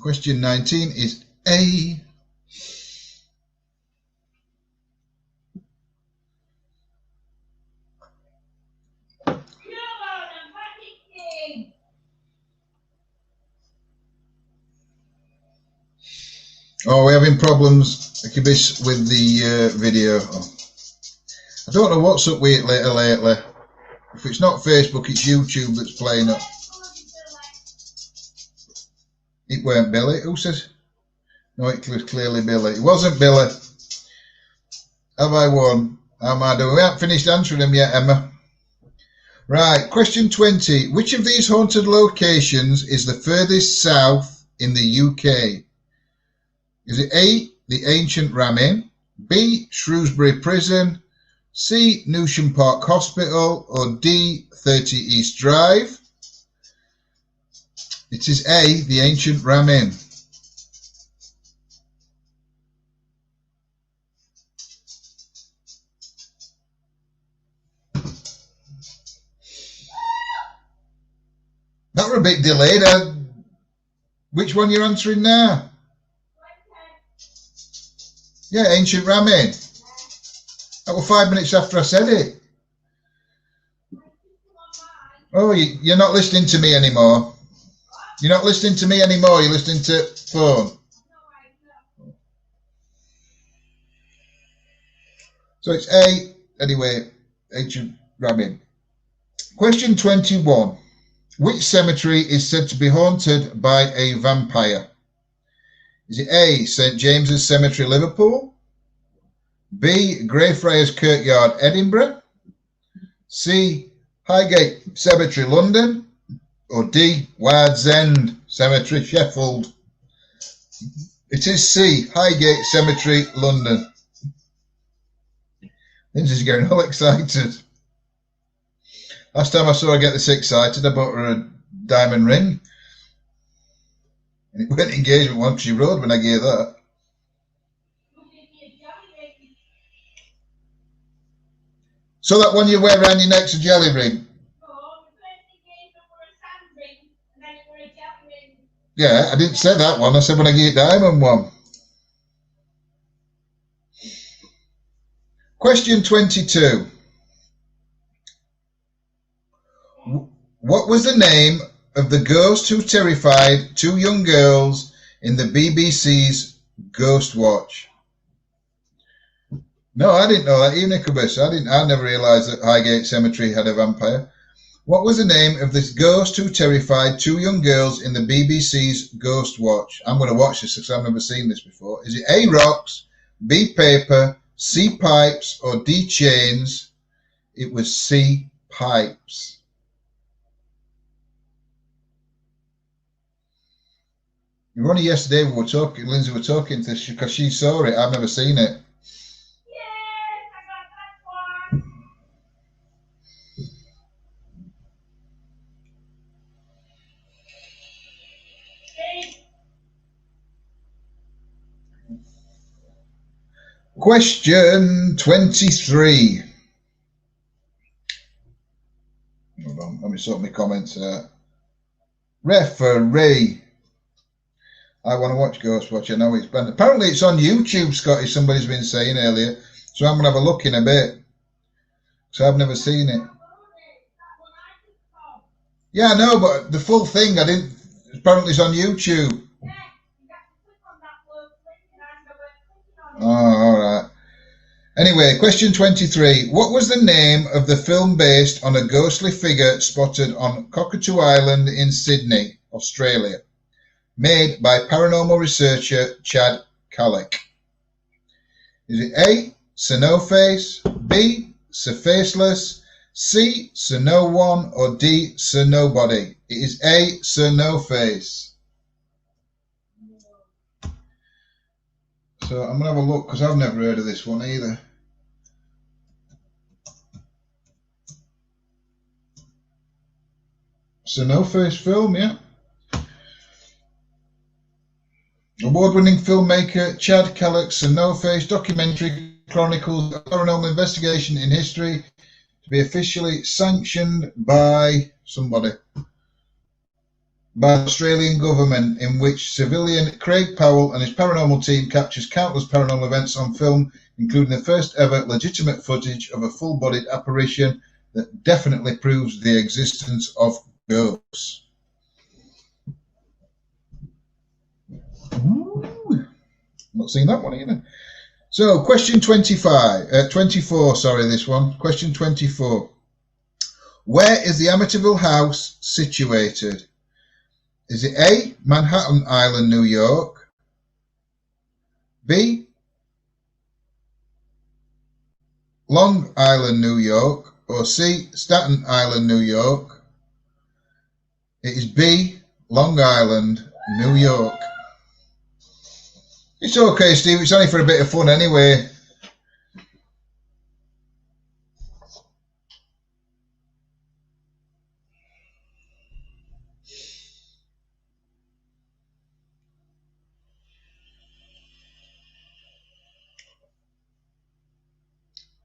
Question 19 is A. Oh, we're having problems with the video. Oh. I don't know what's up with it lately. If it's not Facebook, it's YouTube that's playing up. It weren't Billy. Who says? No, it was clearly Billy. It wasn't Billy. Have I won? How am I doing? We haven't finished answering them yet, Emma. Right, question 20. Which of these haunted locations is the furthest south in the UK? Is it A, the ancient Ram Inn, B, Shrewsbury Prison, C, Newsham Park Hospital, or D, 30 East Drive? It is A, the ancient Ram Inn. That were a bit delayed. Which one you're answering now? Yeah, ancient Ram Inn. That was 5 minutes after I said it. Oh, you're not listening to me anymore. You're not listening to me anymore. You're listening to phone. So it's A, anyway, ancient Ram Inn. Question 21. Which cemetery is said to be haunted by a vampire? Is it A, St James's Cemetery, Liverpool? B, Greyfriars Kirkyard, Edinburgh? C, Highgate Cemetery, London? Or D, Ward's End Cemetery, Sheffield? It is C, Highgate Cemetery, London. Lindsay's getting all excited. Last time I saw her get this excited, I bought her a diamond ring. And it weren't engagement one, she rode when I gave that. So that one you wear around your neck's a jelly ring? Yeah, I didn't say that one. I said when I gave you diamond one. Question 22. What was the name of the ghost who terrified two young girls in the BBC's Ghost Watch? No, I didn't know that, Unicubus. I never realised that Highgate Cemetery had a vampire. What was the name of this ghost who terrified two young girls in the BBC's Ghost Watch? I'm going to watch this because I've never seen this before. Is it A, rocks, B, paper, C, pipes, or D, chains? It was C, pipes. You were only yesterday we were talking, Lindsay were talking to this because she saw it. I've never seen it. Yes, I got that one. Question 23. Hold on, let me sort my comments out. Referee. I want to watch Ghostwatch. I know it's been. Apparently it's on YouTube, Scotty, somebody's been saying earlier. So I'm going to have a look in a bit. So I've never seen it. Yeah, I know, but the full thing, I didn't. Apparently it's on YouTube. Oh, all right. Anyway, question 23. What was the name of the film based on a ghostly figure spotted on Cockatoo Island in Sydney, Australia, made by paranormal researcher Chad Kalick? Is it A, Sir No Face, B, Sir Faceless, C, Sir No One, or D, Sir Nobody? It is A, Sir No Face. So I'm going to have a look because I've never heard of this one either. Sir No Face film, yeah. Award-winning filmmaker Chad Kalick's Sir No Face documentary chronicles a paranormal investigation in history to be officially sanctioned by somebody. By the Australian government, in which civilian Craig Powell and his paranormal team captures countless paranormal events on film, including the first ever legitimate footage of a full-bodied apparition that definitely proves the existence of ghosts. Ooh, not seen that one either. So, question 24, sorry, this one. Question 24. Where is the Amityville house situated? Is it A, Manhattan Island, New York? B, Long Island, New York? Or C, Staten Island, New York? It is B, Long Island, New York. It's okay, Steve. It's only for a bit of fun anyway.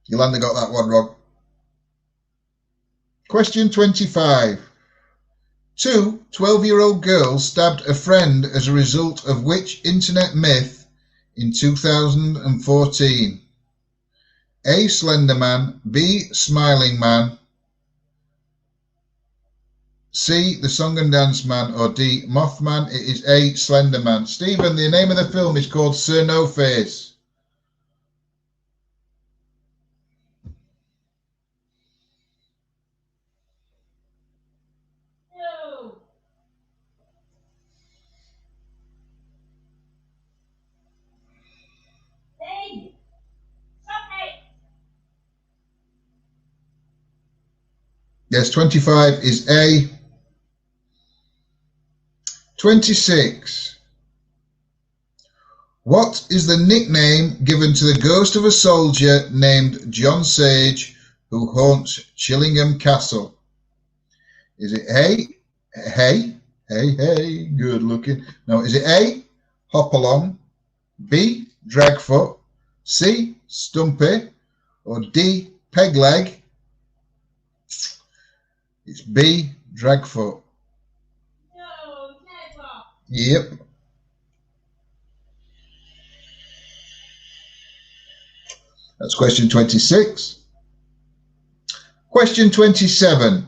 Yolanda got that one wrong. Question 25. Two 12-year-old girls stabbed a friend as a result of which internet myth in 2014? A, Slender Man, B, Smiling Man, C, The Song and Dance Man, or D, Mothman? It is A, Slender Man. Stephen, the name of the film is called Sir No Face. Yes, 25 is A. 26. What is the nickname given to the ghost of a soldier named John Sage who haunts Chillingham Castle? Is it hey, good looking. No, is it A, Hopalong, B, Dragfoot, C, Stumpy, or D, Pegleg? It's B, Dragfoot. No, never. Yep. That's question 26. Question 27.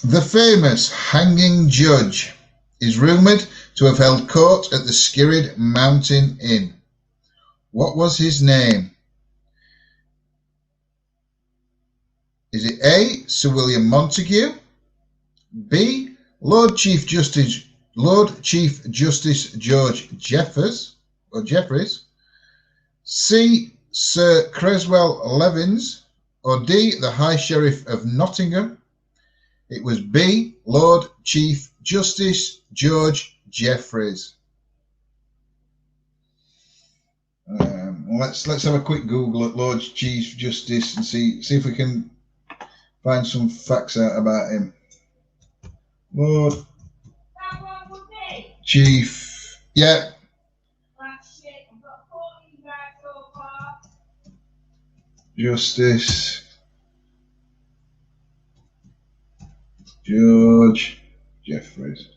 The famous hanging judge is rumoured to have held court at the Skirrid Mountain Inn. What was his name? Is it A, Sir William Montague, B, Lord Chief Justice George Jeffreys, C, Sir Creswell Levins, or D, the High Sheriff of Nottingham? It was B, Lord Chief Justice George Jeffreys. Let's have a quick Google at Lord Chief Justice and see if we can find some facts out about him. Lord That one would be. Chief, yeah, That's shit. I've got 14 right so far. Justice George Jeffreys.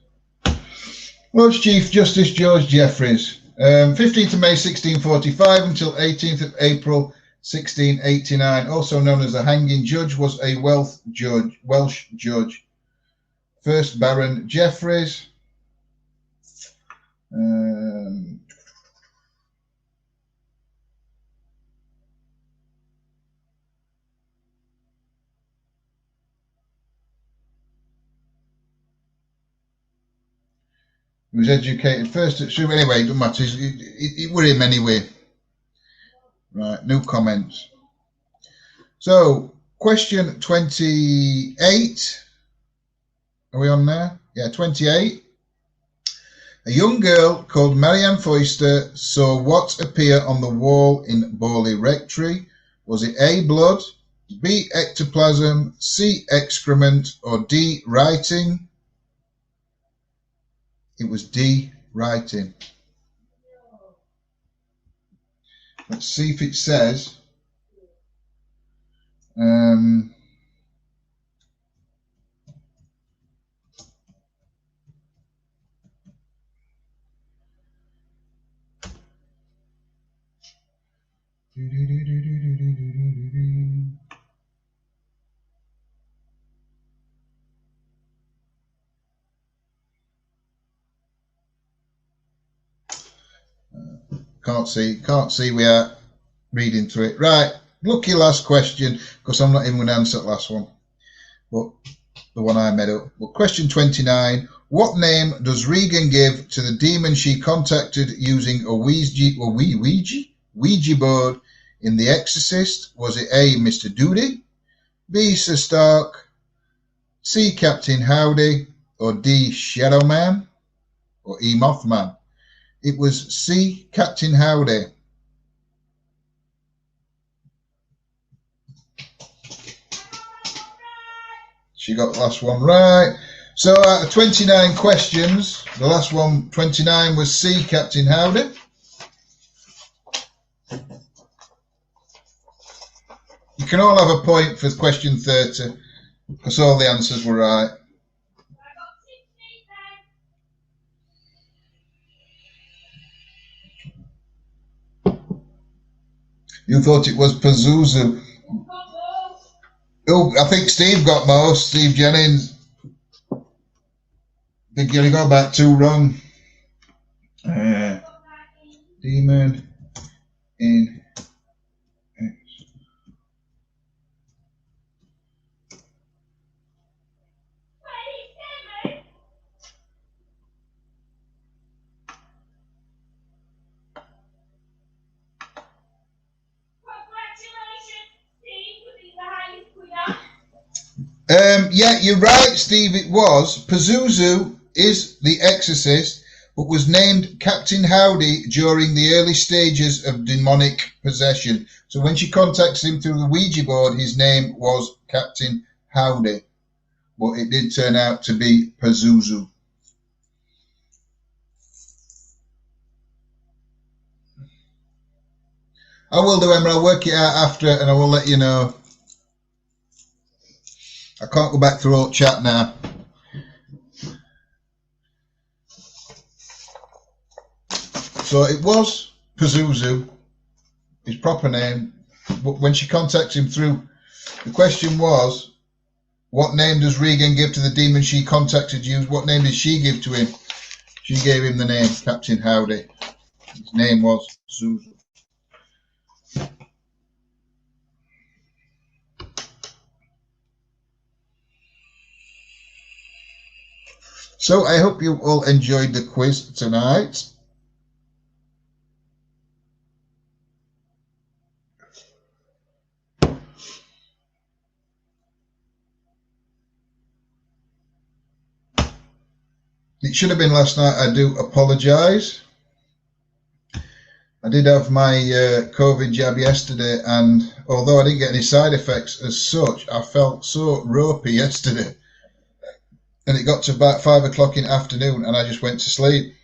Lord Chief Justice George Jeffreys, 15th of May 1645 until 18th of April 1689, also known as the Hanging Judge, was a Welsh judge. First Baron Jeffreys. He was educated first at Shrew. Anyway, it doesn't matter. It were him anyway. Right, no comments. So, question 28. Are we on there? Yeah, 28. A young girl called Marianne Foyster saw what appear on the wall in Borley Rectory. Was it A, blood, B, ectoplasm, C, excrement, or D, writing? It was D, writing. Let's see if it says. Can't see we are reading through it. Right, lucky last question, because I'm not even going to answer the last one, but the one I made up. But question 29, what name does Regan give to the demon she contacted using a Ouija board in The Exorcist? Was it A, Mr. Doody, B, Sir Stark, C, Captain Howdy, or D, Shadow Man, or E, Mothman? It was C, Captain Howdy. She got the last one right. So out of 29 questions, the last one, 29, was C, Captain Howdy. You can all have a point for question 30, because all the answers were right. You thought it was Pazuzu. Oh, I think Steve got most. Steve Jennings. I think you only got about 2 wrong. Demon in Yeah, you're right, Steve. It was. Pazuzu is the exorcist, but was named Captain Howdy during the early stages of demonic possession. So when she contacts him through the Ouija board, his name was Captain Howdy. But it did turn out to be Pazuzu. I will do, Emma. I'll work it out after and I will let you know. I can't go back through all chat now. So it was Pazuzu, his proper name. But when she contacts him through, the question was, what name does Regan give to the demon she contacted you? What name did she give to him? She gave him the name Captain Howdy. His name was Pazuzu. So I hope you all enjoyed the quiz tonight. It should have been last night. I do apologise. I did have my COVID jab yesterday, and although I didn't get any side effects as such, I felt so ropey yesterday. And it got to about 5 o'clock in the afternoon, and I just went to sleep.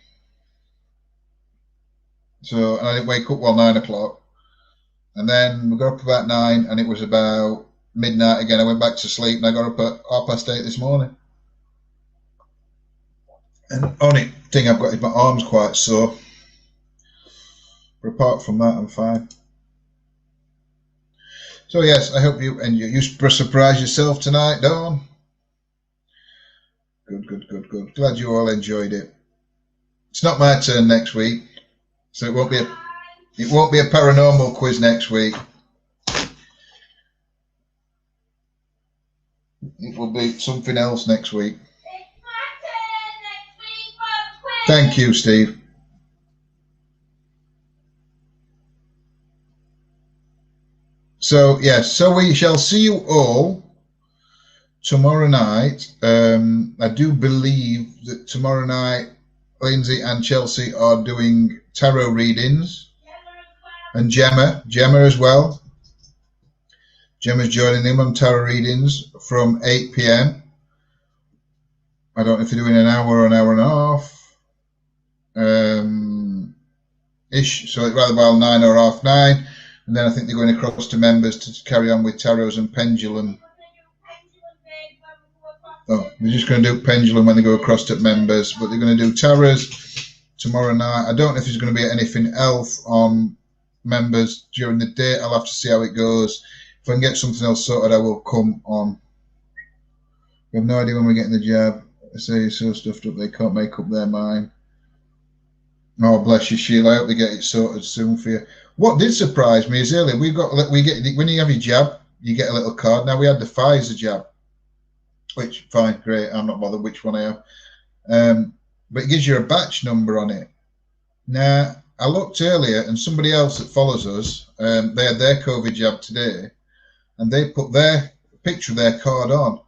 So, and I didn't wake up till 9 o'clock. And then we got up about 9, and it was about midnight again. I went back to sleep, and I got up at 8:30 this morning. And the only thing I've got is my arm's quite sore. But apart from that, I'm fine. So yes, I hope you surprise yourself tonight, Dawn. Good. Glad you all enjoyed it. It's not my turn next week, so it won't be a paranormal quiz next week. It will be something else next week. It's my turn next week for the quiz. Thank you, Steve. So yes, so we shall see you all tomorrow night. I do believe that tomorrow night Lindsay and Chelsea are doing tarot readings, and Gemma as well. Gemma's joining them on tarot readings from 8 p.m. I don't know if they're doing an hour or an hour and a half ish, so it's rather about 9 or half 9, and then I think they're going across to members to carry on with tarots and pendulum. Oh, they're just going to do pendulum when they go across to members, but they're going to do tarots tomorrow night. I don't know if there's going to be anything else on members during the day. I'll have to see how it goes. If I can get something else sorted, I will come on. We have no idea when we're getting the jab. I say you're so stuffed up they can't make up their mind. Oh, bless you, Sheila. I hope they get it sorted soon for you. What did surprise me is earlier we get when you have your jab, you get a little card. Now we had the Pfizer jab, which fine, great. I'm not bothered which one I have, but it gives you a batch number on it. Now I looked earlier, and somebody else that follows us, they had their COVID jab today, and they put their picture of their card on.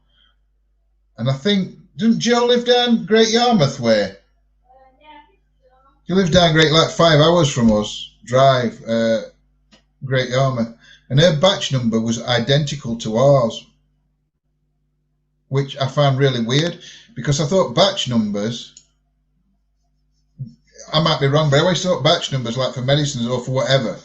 And I think, doesn't Joe live down Great Yarmouth way? He lives down Great, like 5 hours from us, drive, Great Yarmouth. And her batch number was identical to ours, which I found really weird, because I thought batch numbers, I might be wrong, but I always thought batch numbers, like for medicines or for whatever,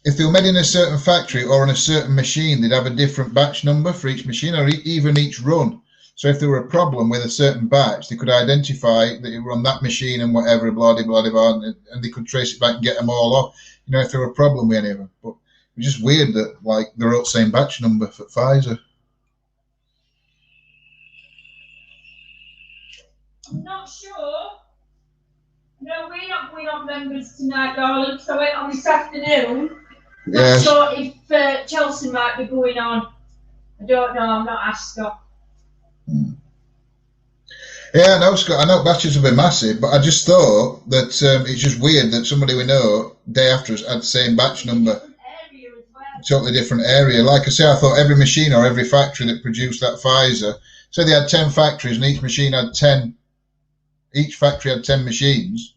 if they were made in a certain factory or on a certain machine, they'd have a different batch number for each machine, or even each run. So if there were a problem with a certain batch, they could identify that it were on that machine and whatever, blah, blah, blah, blah, and they could trace it back and get them all off, you know, if there were a problem with any of them. But it was just weird that, like, they're all the same batch number for Pfizer. I'm not sure. No, we're not going on members tonight, darling. So I went on this afternoon. Yes. Not sure if Chelsea might be going on. I don't know. I'm not asked her. Yeah, I know, Scott. I know batches will be massive, but I just thought that it's just weird that somebody we know day after us had the same batch number. totally different area. Like I say, I thought every machine or every factory that produced that Pfizer, so they had 10 factories and each machine had 10, each factory had 10 machines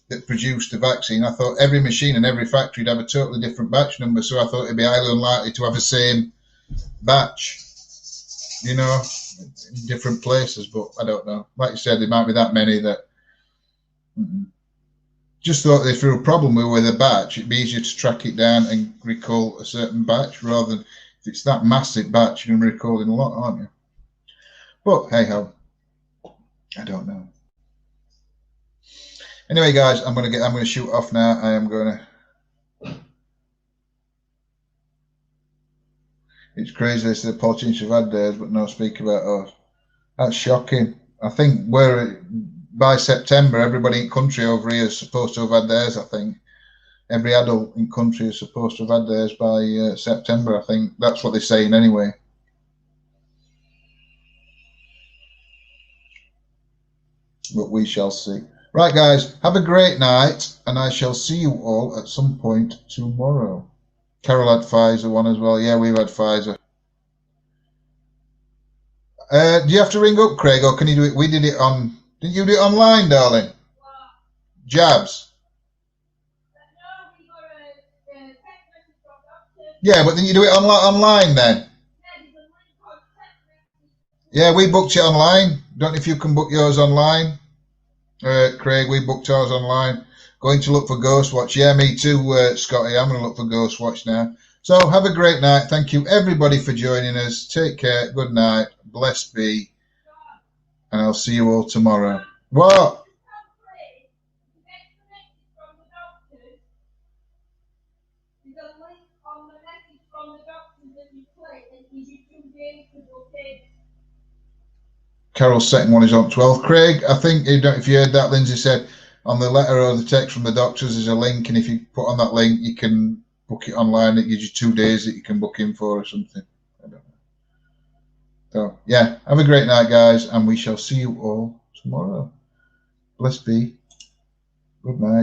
that produced the vaccine. I thought every machine and every factory would have a totally different batch number, so I thought it'd be highly unlikely to have the same batch, you know, in different places, but I don't know. Like you said, there might be that many that just thought if there was a problem with a batch, it'd be easier to track it down and recall a certain batch rather than if it's that massive batch, you're going to be recalling a lot, aren't you? But hey ho, I don't know. Anyway, guys, I'm going to shoot off now. I am going to. It's crazy they say politicians have had days, but no speak about us. That's shocking. I think by September, everybody in country over here is supposed to have had theirs. I think every adult in country is supposed to have had theirs by September. I think that's what they're saying anyway. But we shall see. Right, guys, have a great night, and I shall see you all at some point tomorrow. Carol had Pfizer one as well. Yeah, we've had Pfizer. Do you have to ring up, Craig, or can you do it? We did it on. Didn't you do it online, darling? Jabs. Yeah, but then you do it online then. Yeah, we booked it online. Don't know if you can book yours online. Craig, we booked ours online. Going to look for Ghostwatch. Yeah, me too, Scotty. I'm going to look for Ghostwatch now. So have a great night. Thank you, everybody, for joining us. Take care. Good night. Blessed be. And I'll see you all tomorrow. What? Carol's second one is on 12. Craig, I think, if you heard that, Lindsay said on the letter or the text from the doctors, there's a link, and if you put on that link, you can book it online. It gives you 2 days that you can book in for or something. I don't know. So, yeah, have a great night, guys, and we shall see you all tomorrow. Blessed be. Good night.